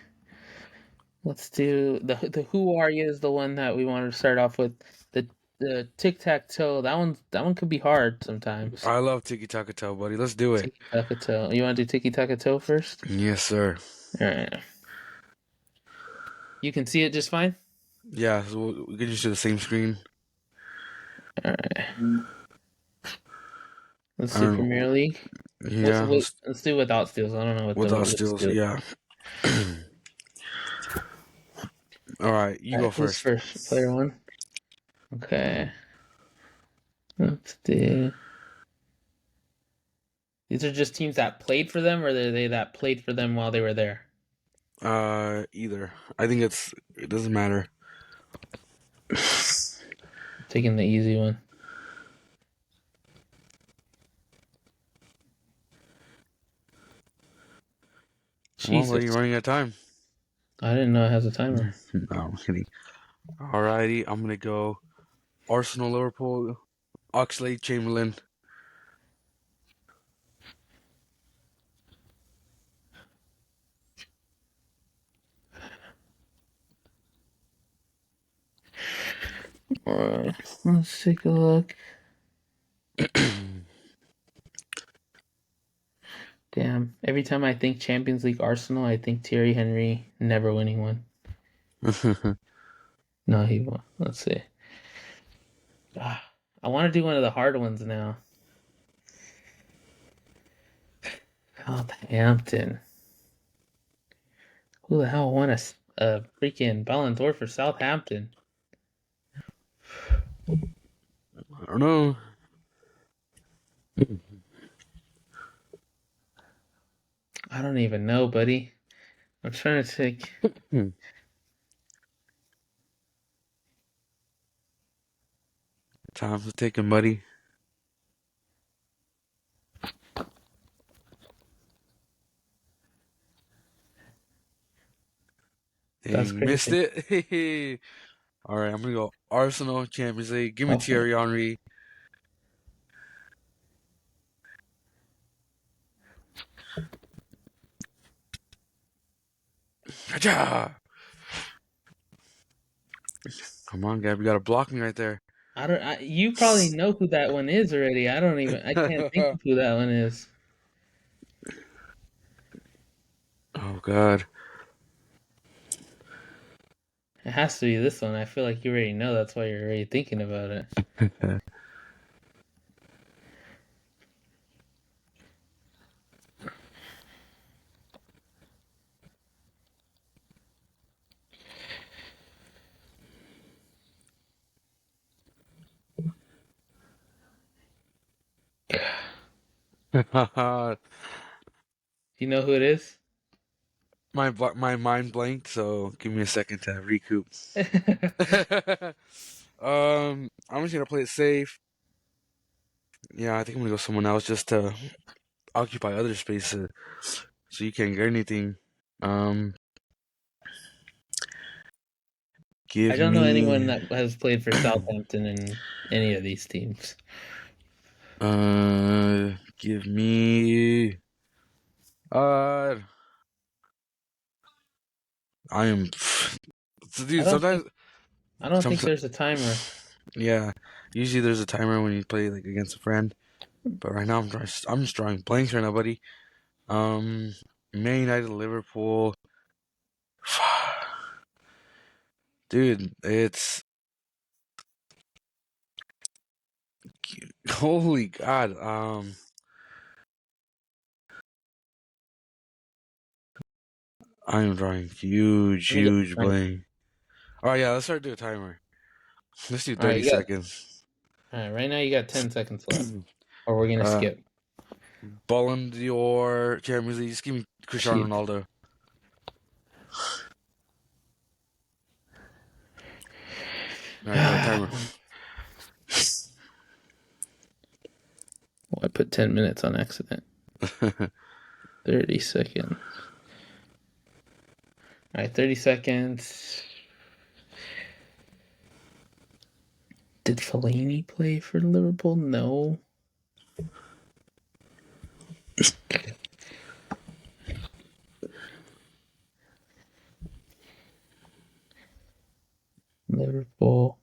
Let's do the Who Are You is the one that we wanted to start off with. The tic tac toe. That one could be hard sometimes. I love Tiki Taka Toe, buddy. Let's do it. Tiki taka toe. You want to do tiki taka toe first? Yes, sir. All right. You can see it just fine. Yeah, so we get used to the same screen. All right. Let's do Um, Premier League. yeah, Let's do without steals. I don't know what the without with steals. steals. Yeah. All right, you All go right, who's first. first? Player one. Okay. Let's do. These are just teams that played for them, or are they that played for them while they were there? Either. I think it doesn't matter. Taking the easy one. Come on, buddy, you're Jesus. running out of time. I didn't know it has a timer. No, I'm kidding. Alrighty, I'm gonna go Arsenal, Liverpool, Oxlade, Chamberlain. Alright, let's take a look. Damn. Every time I think Champions League Arsenal, I think Thierry Henry never winning one. No, he won. Let's see. Ah, I want to do one of the hard ones now. Southampton. Who the hell won a freaking Ballon d'Or for Southampton? I don't know. I don't even know, buddy. I'm trying to think. Time's ticking, buddy. Dang, That's you missed crazy. it. All right, I'm gonna go Arsenal, Champions League. Give me Okay. Thierry Henry. Acha! Come on, Gab, you gotta block me right there. You probably know who that one is already. I can't think of who that one is. Oh God. It has to be this one. I feel like you already know. That's why you're already thinking about it. Do you know who it is? My mind blanked, so give me a second to recoup. I'm just gonna play it safe. Yeah, I think I'm gonna go someone else just to occupy other space, so you can't get anything. Um, I Give don't know anyone me that has played for Southampton in any of these teams. give me uh I am so I dude, don't think sometimes I don't think sometimes there's a timer. yeah. Usually there's a timer when you play like against a friend. But right now I'm just drawing blanks right now, buddy. Um Man United Liverpool. Dude, it's holy God. I am drawing Let me get huge the timer. blank. Oh yeah, let's start doing a timer. Let's do All right, 30 you got seconds. all right. Right now, you got 10 seconds left, or we're gonna uh, skip. Ballon d'Or, Champions League. Just give me Cristiano Jeez. Ronaldo. All right, go timer. Well, I put 10 minutes on accident. 30 seconds. All right, 30 seconds. Did Fellaini play for Liverpool? No. Liverpool,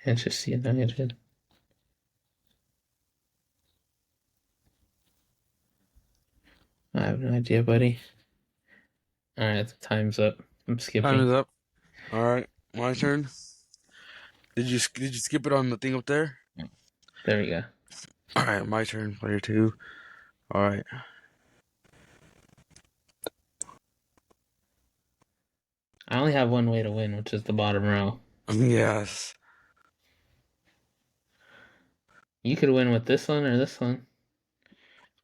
Manchester United. I have no idea, buddy. All right, the time's up. I'm Time skipping. is up. All right, my turn. Did you skip it on the thing up there? There we go. All right, my turn. Player two. All right. I only have one way to win, which is the bottom row. Yes. You could win with this one or this one.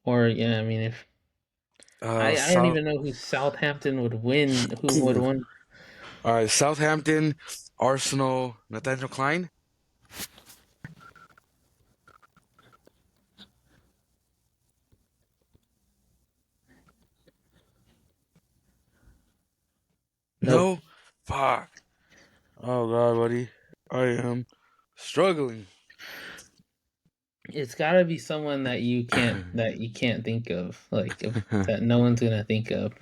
Or yeah, I mean if I don't South. even know who Southampton would win. Who would win? All right, Southampton, Arsenal, Nathaniel Klein. Nope. No, fuck. Oh god, buddy, I am struggling. It's got to be someone that you can't think of, that no one's gonna think of.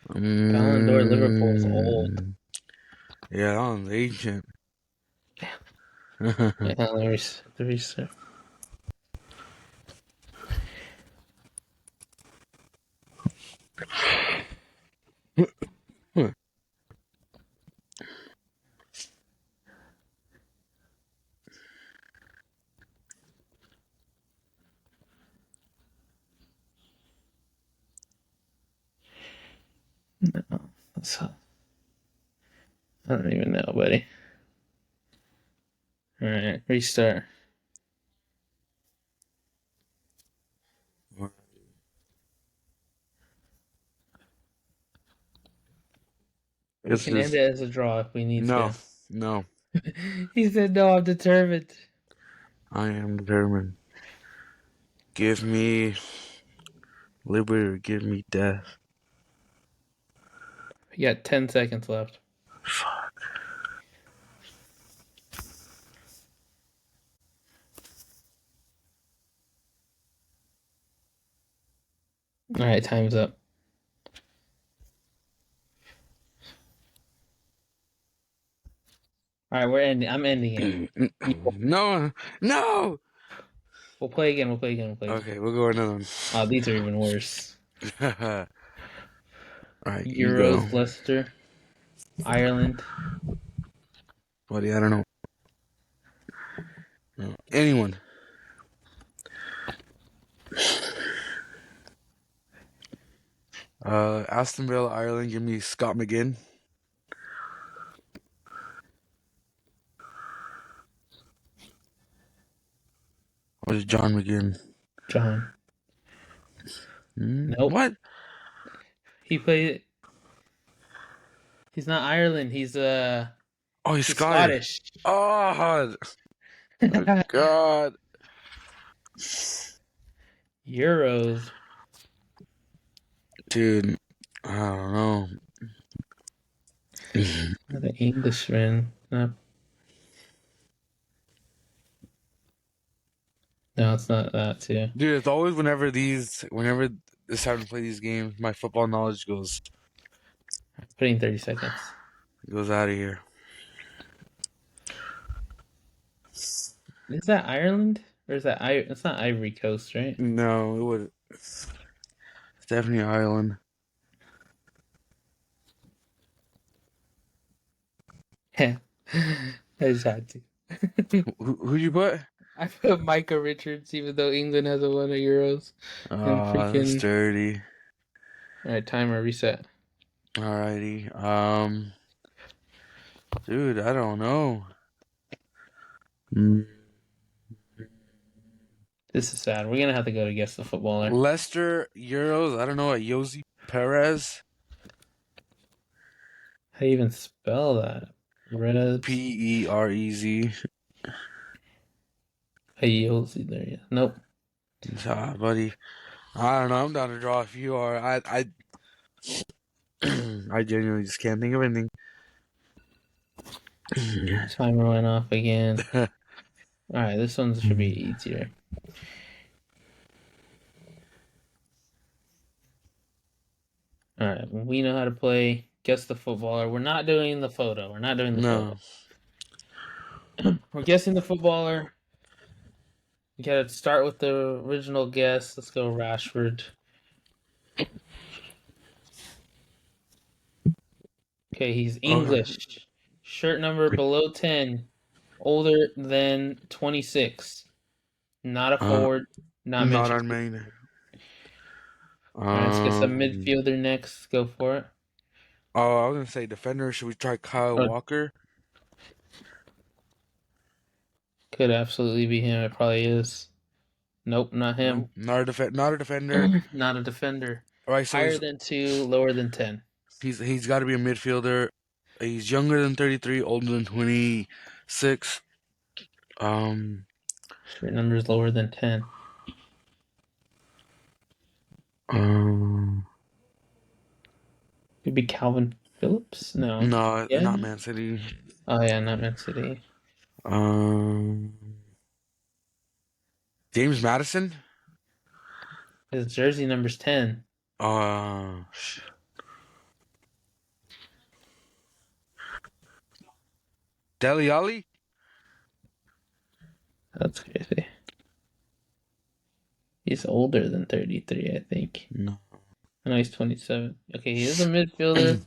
Ballon d'Or Liverpool is old. Mm, yeah, that one's ancient. Yeah, let me see. No, that's, I don't even know, buddy. All right, restart. We This can end is it as a draw if we need no, to. no. He said, "No, I'm determined." I am determined. Give me liberty or give me death. You got 10 seconds left. All right, time's up. All right, we're ending. I'm ending it. No, no. We'll play again. We'll play again. We'll play again. Okay, we'll go another one. Oh, these are even worse. All right, you go, Euros, Leicester, Ireland. buddy. I don't know. No. Anyone. Aston Villa, Ireland. Give me Scott McGinn. Or is it John McGinn? John. Hmm? Nope. What? He played. He's not Ireland. Oh, he's He's Scottish. Scottish. Oh, God. Euros. Dude, I don't know. Not an Englishman. No, no, it's not that too. Dude, it's always whenever it's time to play these games, my football knowledge Putting 30 seconds. goes out of here. Is that Ireland? Or is that it's not Ivory Coast, right? No, it would. It's definitely Ireland. Yeah. I just had to. Who'd you put? I put Micah Richards, even though England hasn't won a Euros. And That's freaking. dirty. Alright, timer reset. Alrighty. Dude, I don't know. Mm. This is sad. We're gonna have to go to guess the footballer. Leicester Euros. I don't know. Josi Perez. How do you even spell that? Reds. Perez. Ayolsi there, yeah. Nope. Buddy. I don't know. I'm down to draw if you are. I genuinely just can't think of anything. Timer went off again. Alright, this one should be easier. Alright, we know how to play. Guess the footballer. We're not doing the photo. We're not doing the No. photo. We're guessing the footballer. You gotta start with the original guess. Let's go Rashford. Okay, he's Okay. English. Shirt number below 10. Older than 26. Not a forward. Not Not Manchester. on main. Alright, let's get some Um. midfielder next. Go for it. Oh, I was gonna say defender. Should we try Kyle Oh, Walker? could absolutely be him. It probably is. Nope, not him. No, not a defender. Not a defender. All right, so Higher than 2, lower than 10. he's got to be a midfielder. He's younger than 33, older than 26. Um, Shirt number is lower than 10. um, Could be Calvin Phillips? No. no, Yeah. not Man City. Oh, yeah, not Man City. Um, James Madison. His jersey number's 10. Uh, Dele Alli. That's crazy. He's older than 33, I think. No. I know he's 27. Okay, he is a midfielder.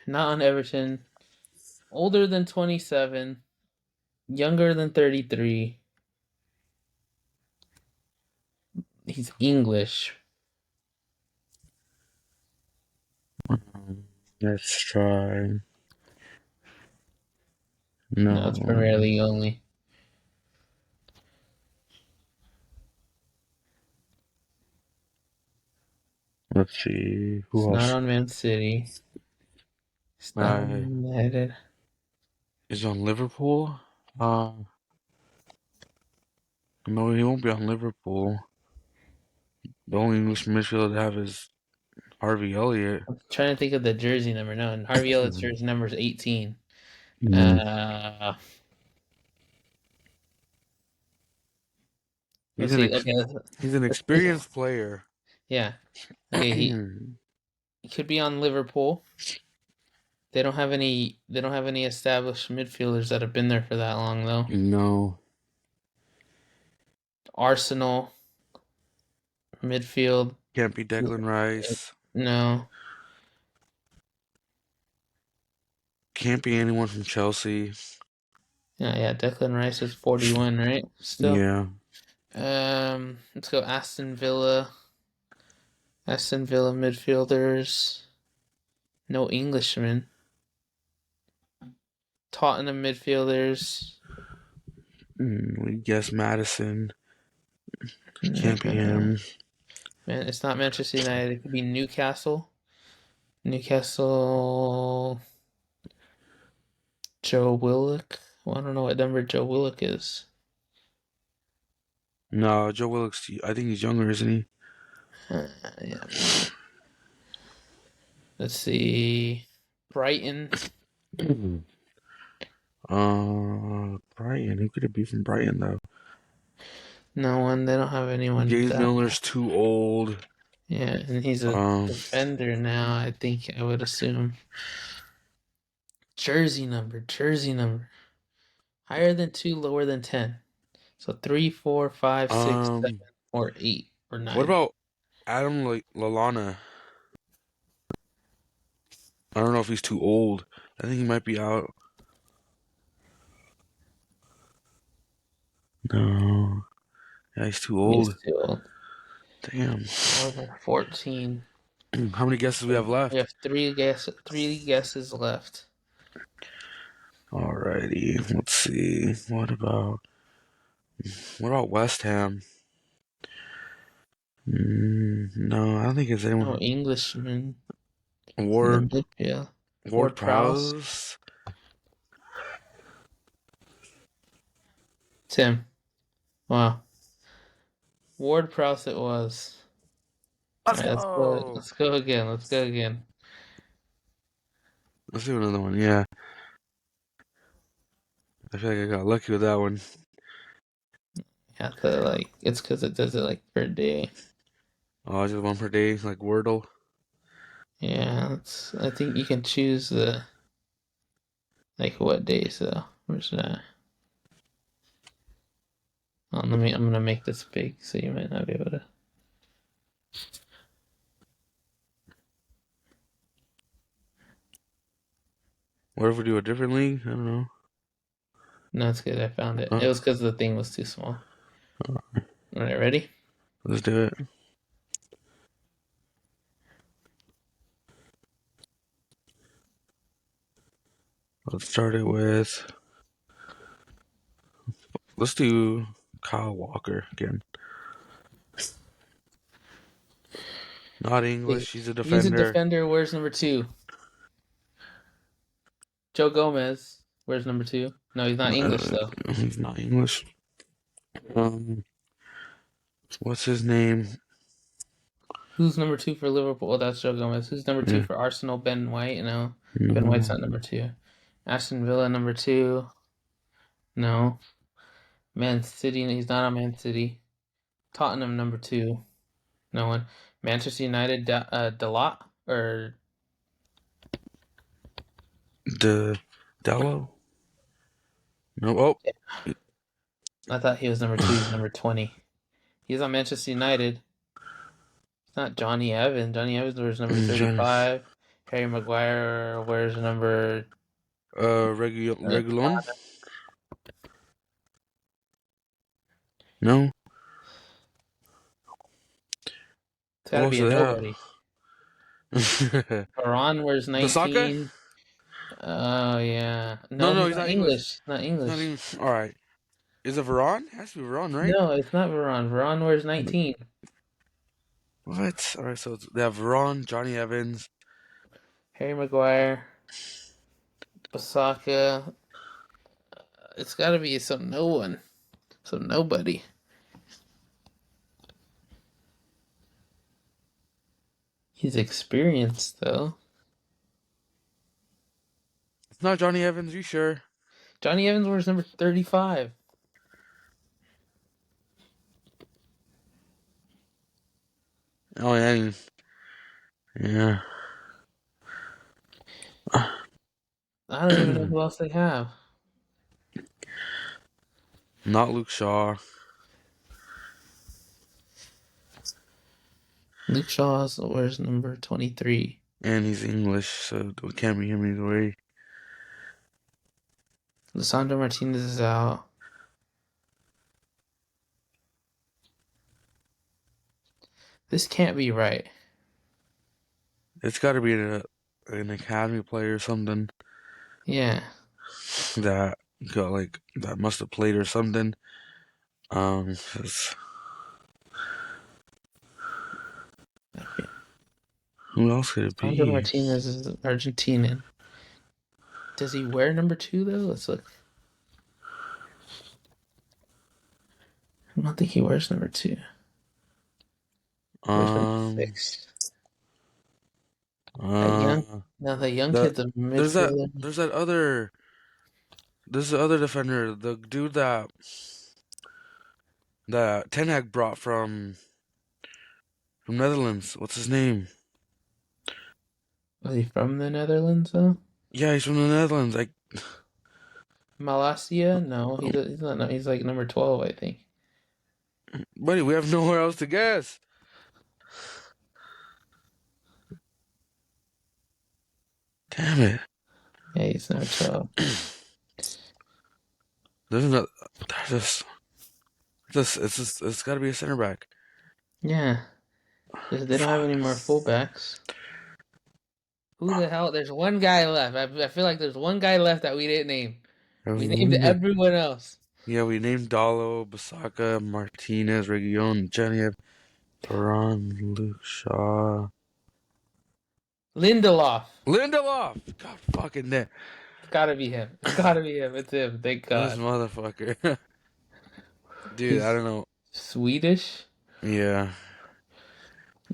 Not on Everton. Older than 27. Younger than 33. He's English. Let's try. No, it's Premier No. League only. Let's see. It's Who not else? on Man City. It's not on United. Is on Liverpool? No, he won't be on Liverpool. The only English midfielder to have is Harvey Elliott. I'm trying to think of the jersey number. No, and Harvey Elliott's jersey number is 18. Mm. Let's see. Okay, He's an experienced player. yeah. Okay, he could be on Liverpool. They don't have any. They don't have any established midfielders that have been there for that long, though. No. Arsenal midfield. Can't be Declan Rice. No. Can't be anyone from Chelsea. Yeah. Declan Rice is 41, right? Still. Yeah. Let's go Aston Villa. Aston Villa midfielders. No Englishmen. Tottenham midfielders. We guess Madison. Can't be him. Man, it's not Manchester United. It could be Newcastle. Newcastle. Joe Willock. Well, I don't know what number Joe Willock is. No, Joe Willock's. I think he's younger, isn't he? Yeah. Let's see. Brighton. Brighton. Who could it be from Brighton though? No one. They don't have anyone James that. Milner's too old. Yeah, and he's a Um, defender now. I think I would assume. Jersey number. Jersey number. Higher than 2, lower than 10. So 3, 4, 5, 6, 7, um, or 8 or what 9. about Adam Lallana? I don't know if he's too old. I think he might be out. No, yeah, he's too He's old. too old. Damn. 11, 14. How many guesses we have We left? have three guesses left. Alrighty, let's see. What about West Ham? No, I don't think it's No anyone. Englishman in the Ward midfield. Ward Ward Prowse. Prowse. Tim. Wow. Ward Prowse it was. Let's Alright, let's go. go. Let's go again. Let's go again. Let's do another one. Yeah, I feel like I got lucky with that one. Yeah, it's because it does it like per day. Oh, just one per day, like Wordle. Yeah, I think you can choose the like what days though. Where's that? I'm gonna make this big so you might not be able to. What if we do a different league? I don't know. No, it's good. I found it. Uh, It was because the thing was too small. All right, ready? let's do it. Let's start it with. Let's do Kyle Walker again. Not English. He's a He's a defender. defender. Where's number 2? Joe Gomez. Where's number 2? No, he's not English though. He's not English. Um, what's his name? Who's number 2 for Liverpool? Oh, that's Joe Gomez. Who's number 2 Yeah. for Arsenal? Ben White. No, Ben White's No. not number 2. Aston Villa number 2. No. Man City. He's not on Man City. Tottenham number 2. No one. Manchester United. Dalot or Dello? No. Oh. I thought he was number 2. He's number 20. He's on Manchester United. It's not Johnny Evans. Johnny Evans wears number Jen- 35. Harry Maguire wears number Regulon? No. It's Who got to else be a do they have? nobody. Varane wears Basaka? 19. Oh yeah. No, No, no, he's he's not not English. English. Not He's not English. even. All right. Is it Varane? It has to be Varane, right? No, it's not Varane. Varane wears 19. What? All right. So they have Varane, Johnny Evans. Harry Maguire, Basaka. It's got to be some no one. Some nobody. He's experienced though. It's not Johnny Evans. You sure? Johnny Evans wears number 35. Oh yeah. Yeah. I don't even know who else they have. Not Luke Shaw. Luke Shaw wears number 23. And he's English, so it can't be him either way. Lisandro Martinez is out. This can't be right. It's got to be an academy player or something Yeah. that got that must have played or something. 'Cause who else could it Lisandro be? Martinez is Argentinian. Does he wear number 2 though? Let's look. I don't think he wears number 2. Where's number Um, 6? That young, Uh, now that young the kid's a there's that midfielder. there's that other there's the other defender, the dude that Ten Hag brought from Netherlands. What's his name? Was he from the Netherlands though? Yeah, he's from the Netherlands. Like, Malasia? No, he's not. No, he's like number 12, I think. buddy, we have nowhere else to guess. Damn it. Yeah, he's number 12. There's not. It's got to be a center back. Yeah, they don't have Fuck. any more fullbacks. Who the hell? There's one guy left. I feel like there's one guy left that we didn't name. There was We named one guy. everyone else. Yeah, we named Dalo, Basaka, Martinez, Region, Genev, Turan, Luke Shaw. Lindelof. Lindelof! God fucking damn. It's gotta be him. It's gotta be him. It's him. Thank This God. motherfucker. Dude, I He's don't know. Swedish. Yeah.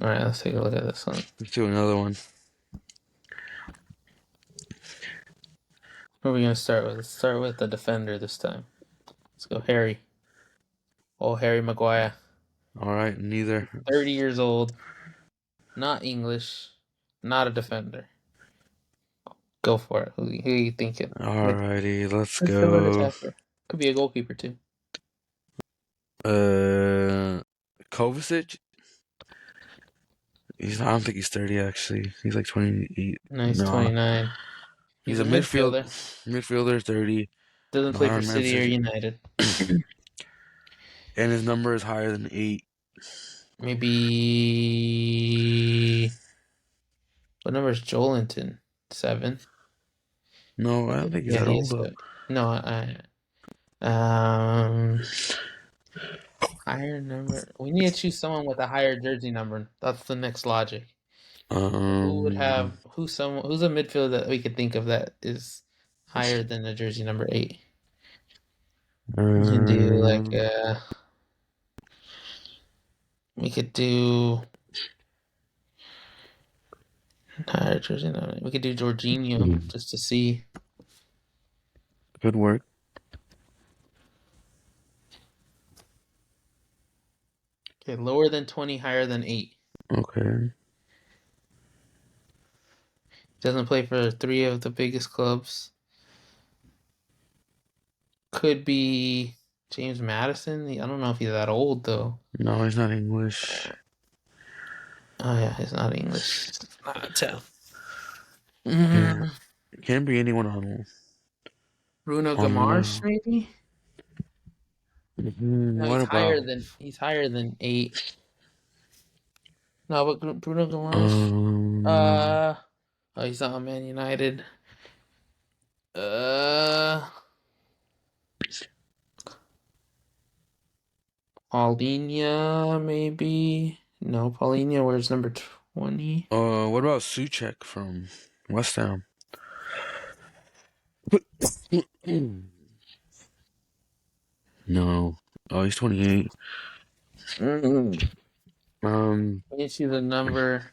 All right, let's take a look at this one. Let's do another one. What are we gonna start with? Let's start with the defender this time. Let's go, Harry. Oh, Harry Maguire. Alright, neither. 30 years old. Not English. Not a defender. Go for it. Who are you thinking? Alrighty, let's Midfielder, go. attacker. Could be a goalkeeper too. Uh, Kovacic? I don't think he's 30 actually. He's like 28. Nice, No. 29. He's He's a a midfielder. midfielder, 30. Doesn't play for Behind Man City or City. United. And his number is higher than 8. Maybe. What number is Joelinton? 7. No, I don't think he's Yeah, that he old is though. 7. No, um, higher number. We need to choose someone with a higher jersey number. That's the next logic. Who would Um, have who's a midfielder that we could think of that is higher than the jersey number 8? We can do like um, we could do higher jersey number. We could do Jorginho just to see. good work. Okay, lower than 20, higher than 8. Okay. Doesn't play for 3 of the biggest clubs. Could be James Madison. I don't know if he's that old though. No, he's not English. Oh yeah, he's not English. Not tell. Yeah. Mm, Can't be anyone on Bruno Guimaraes on. maybe. No, What about he's higher than 8. No, but Bruno Guimaraes. um? Oh, he's not on Man United. Uh, Paulinho maybe. No, Paulinho wears number 20. What about Suchek from West Ham? No. Oh, he's 28. Mm-hmm. Um, We need to see the number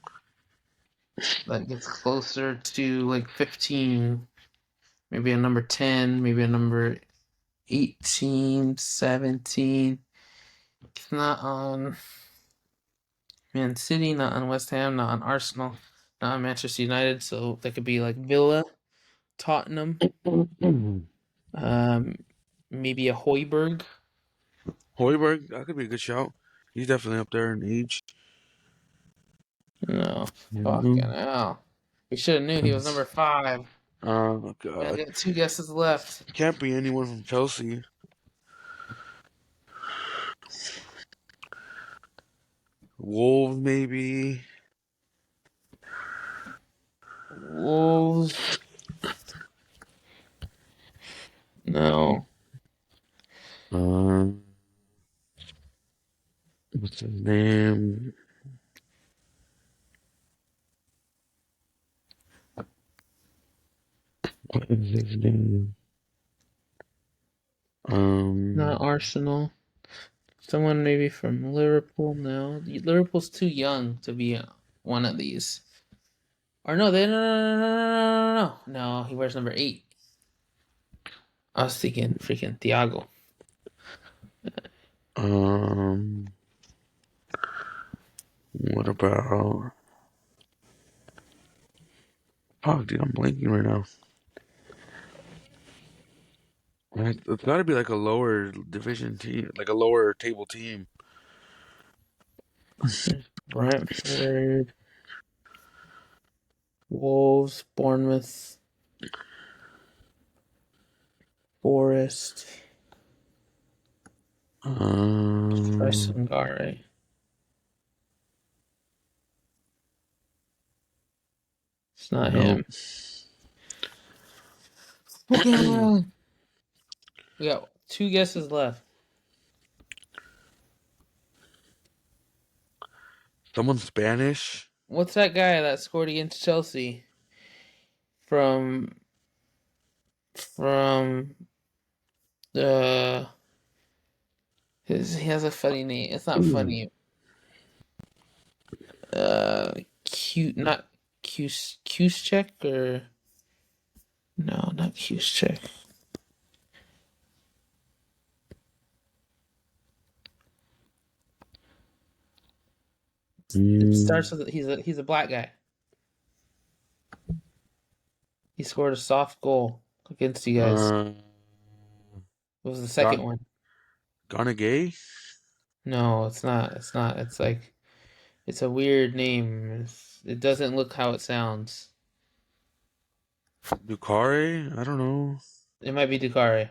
that gets closer to like 15. Maybe a number 10, maybe a number 18, 17. It's not on Man City, not on West Ham, not on Arsenal, not on Manchester United. So that could be like Villa, Tottenham, um, maybe a Hoiberg. Hoiberg, that could be a good shout. He's definitely up there in age. No, fucking Mhm. hell. We should have knew he was number 5. Oh We God, only got 2 guesses left. can't be anyone from Chelsea. Wolves, maybe. Wolves. No. Um, what's his name? What is his name? Not Arsenal. Someone maybe from Liverpool. No, Liverpool's too young to be one of these. Or no, they no. He wears number 8. I was thinking freaking Thiago. Um, what about? Oh, dude, I'm blanking right now. It's got to be like a lower division team, like a lower table team. There's Brentford, Wolves, Bournemouth, Forest. Try Um, Sungare. It's not nope. him. We got 2 guesses left. Someone Spanish. What's that guy that scored against Chelsea from from the he has a funny name. It's not funny. Cute, not Cucheck or no, not Cucheck. It Mm, starts with he's a black guy. He scored a soft goal against you guys. uh, What was the second Gon one? Gonagay, No, it's not. It's not. It's like it's a weird name. It doesn't look how it sounds. Ducare. I don't know. It might be Dukare.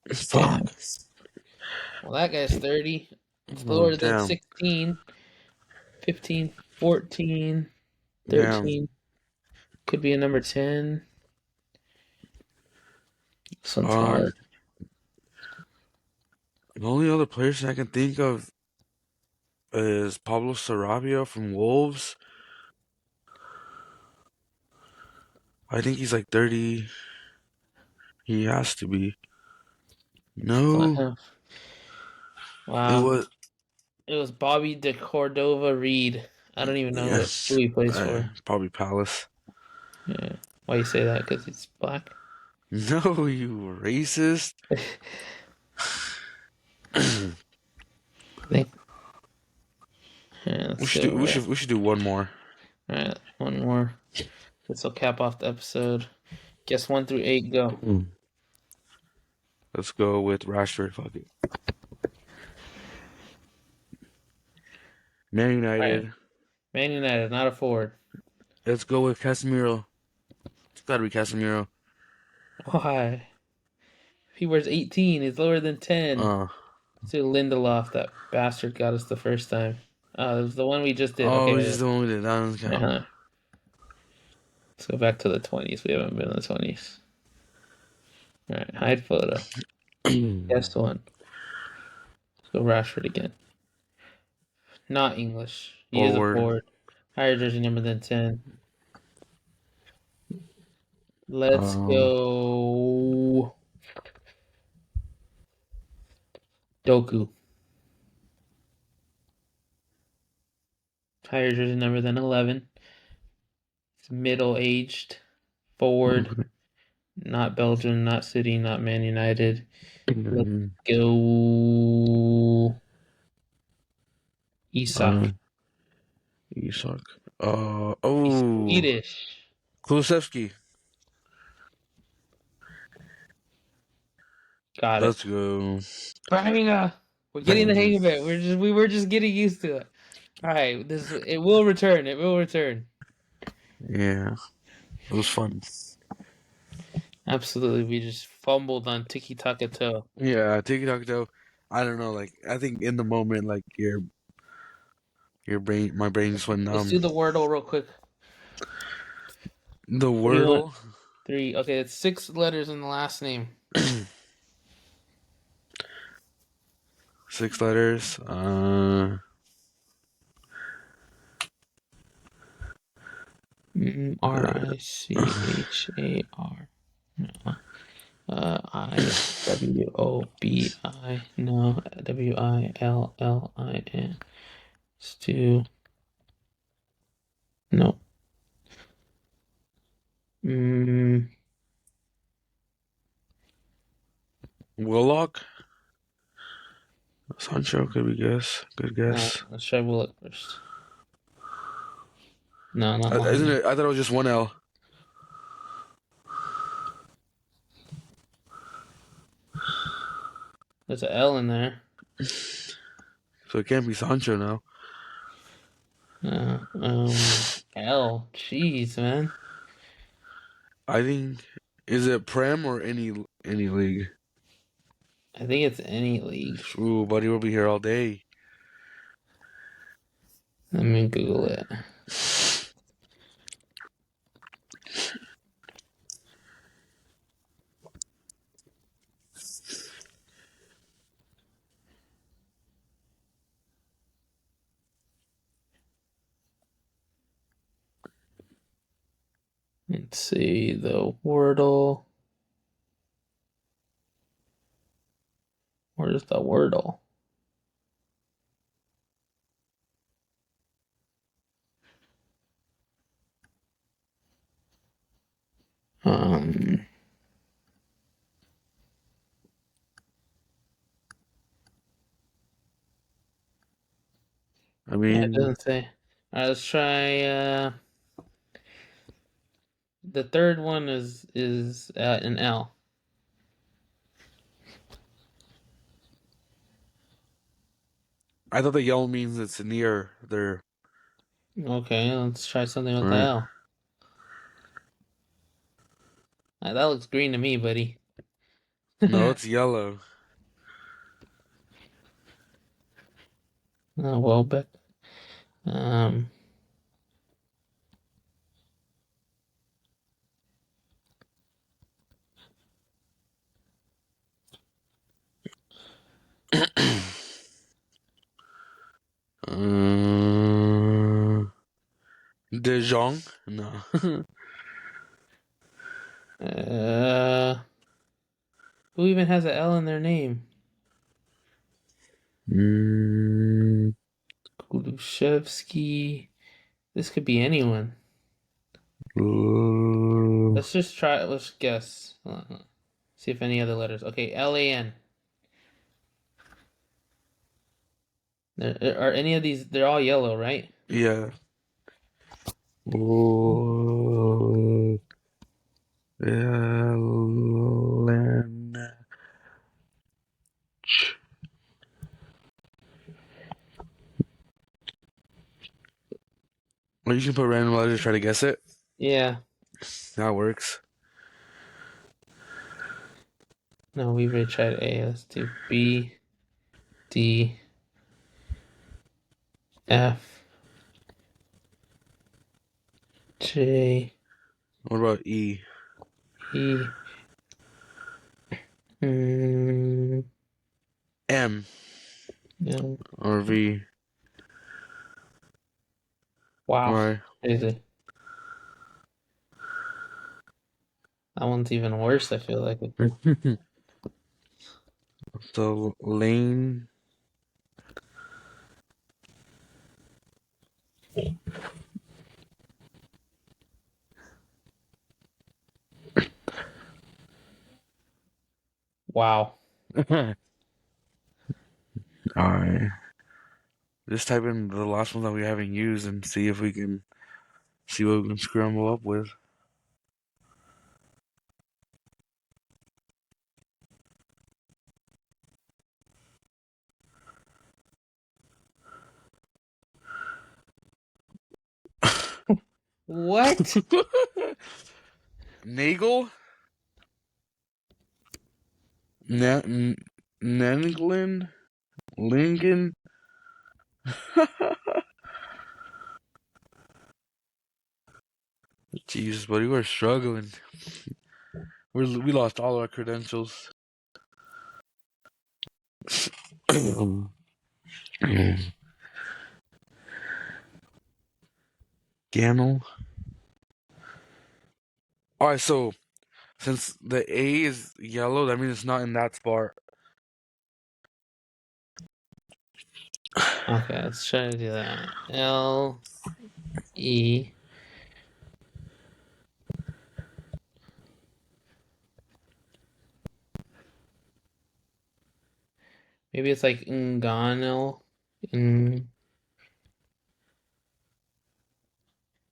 Damn. Fuck. Well, that guy's 30. It's Oh, lower than damn. 16, 15, 14, Damn. 13. Could be a number 10. This one's Um, hard. the only other person I can think of is Pablo Sarabia from Wolves. I think he's like 30. He has to be. It's not No, him. it Wow. was. It was Bobby de Cordova Reed. I don't even know who Yes, he plays for. probably Palace. Yeah. Why you say that? Because he's black? No, you racist. I think. Yeah, We let's should do. go. We should do one more. All right, one more. This will cap off the episode. Guess 1 through 8. Go. Mm. Let's go with Rashford. Fuck it. Man All right. United. Man United, not a forward. Let's go with Casemiro. It's gotta be Casemiro. Why? He wears 18. He's lower than 10. Uh. So Lindelof, that bastard, got us the first time. It was the one we just did. Oh, Okay, he's the one with the down wait, count. huh? Let's go back to the 20s. We haven't been in the 20s. All right, hide photo. Guess one. Let's go Rashford again. Not English. He is a Forward. forward. Higher jersey number than 10. Let's Um. go Doku. Higher jersey number than 11. It's middle aged. Forward. Not Belgium, not City, not Man United. Let's go Isak. Isak. He's Oh. Swedish. Kulusevski. Got it. Let's go. Bang! We're getting the hang of it. We were just getting used to it. All right, it will return. It will return. Yeah, it was fun. Absolutely, we just fumbled on Tiki Taka Toe. Yeah, TikTok though. I don't know. Like, I think in the moment, like your brain, my brain just went Let's numb. do the Wordle real quick. The What do you want? Wordle. 3. Okay, it's 6 letters in the last name. 6 letters. Richar. Iwobi. No, Willin. Stu. No. Mm, Willock? Sancho could be guess. Good guess. let's try Willock first. No, not Isn't Mahoney. it? I thought it was just one L. There's an L in there. So it can't be Sancho now. L. Jeez, man. I think is it Prem or any league? I think it's any league. Ooh, buddy, we'll be here all day. Let me Google it. Let's see the Wordle. Where's the Wordle? Um, I yeah, it mean, doesn't say. All right, let's try. The third one is an L. I thought the yellow means it's near there. Okay, let's try something All with the right. L. That looks green to me, buddy. No, it's yellow. Oh, well, but um, De Jong? No. uh, who even has an L in their name? mm, Kudushevsky. This could be anyone. uh, Let's just try. Let's guess. See if any other letters. Okay, LAN. Are any of these? They're all yellow, right? yeah. Oh, Ellen. Or you can put random letters, try to guess it. Yeah. That works. No, we already tried A. Let's do B, D, F, J, What about E? E. Mm, M no. or V? Wow. Why? Crazy. That one's even worse, I feel like. So lane. Wow. All right. Just type in the last one that we haven't used and see if we can see what we can scramble up with. What? Nagel? Nanglin? Lincoln? Jesus, buddy, we're struggling. We lost all our credentials. Gannel. All right, so since the A is yellow, that means it's not in that spot. Okay, let's try to do that. L, E. Maybe it's like Ngannou. Mm,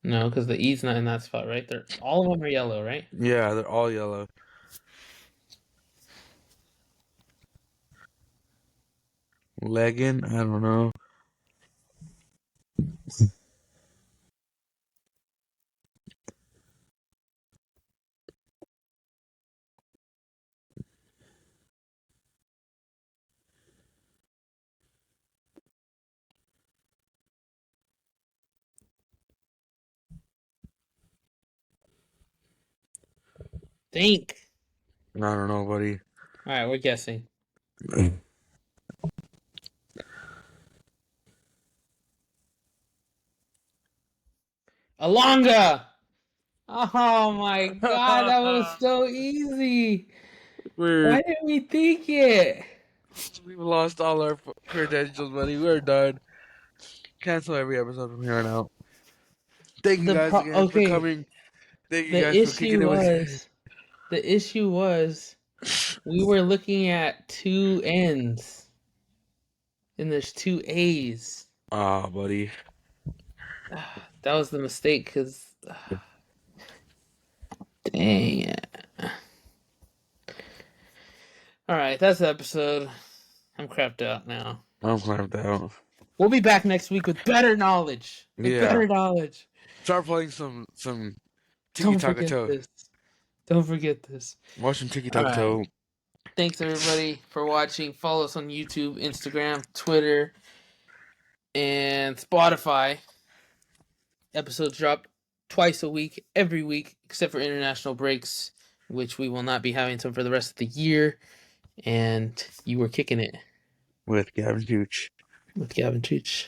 no, because the E's not in that spot, right? They're all of them are yellow, right? Yeah, they're all yellow. Legging? I don't know. Think. I don't know, buddy. All right, we're guessing. Alonga. Oh my God, that was so easy. We're Why didn't we think it? we've lost all our credentials, buddy. We're done. Cancel every episode from here on out. Thank you guys again for Okay, coming. Thank you the guys for issue kicking it with. was the issue was we were looking at two N's and there's two A's. Ah, buddy. That was the mistake because dang it. All right, that's the episode. I'm crapped out now. I'm clamped out. We'll be back next week with better knowledge. With Yeah. better knowledge. Start playing some Tiki Don't Taka forget Toe. this. Don't forget this. Watch some Tiki All Taka right. Toe. Thanks everybody for watching. Follow us on YouTube, Instagram, Twitter, and Spotify. Episodes drop twice a week, every week, except for international breaks, which we will not be having some for the rest of the year. And you were kicking it With Gavin Chuch. with Gavin Cheech.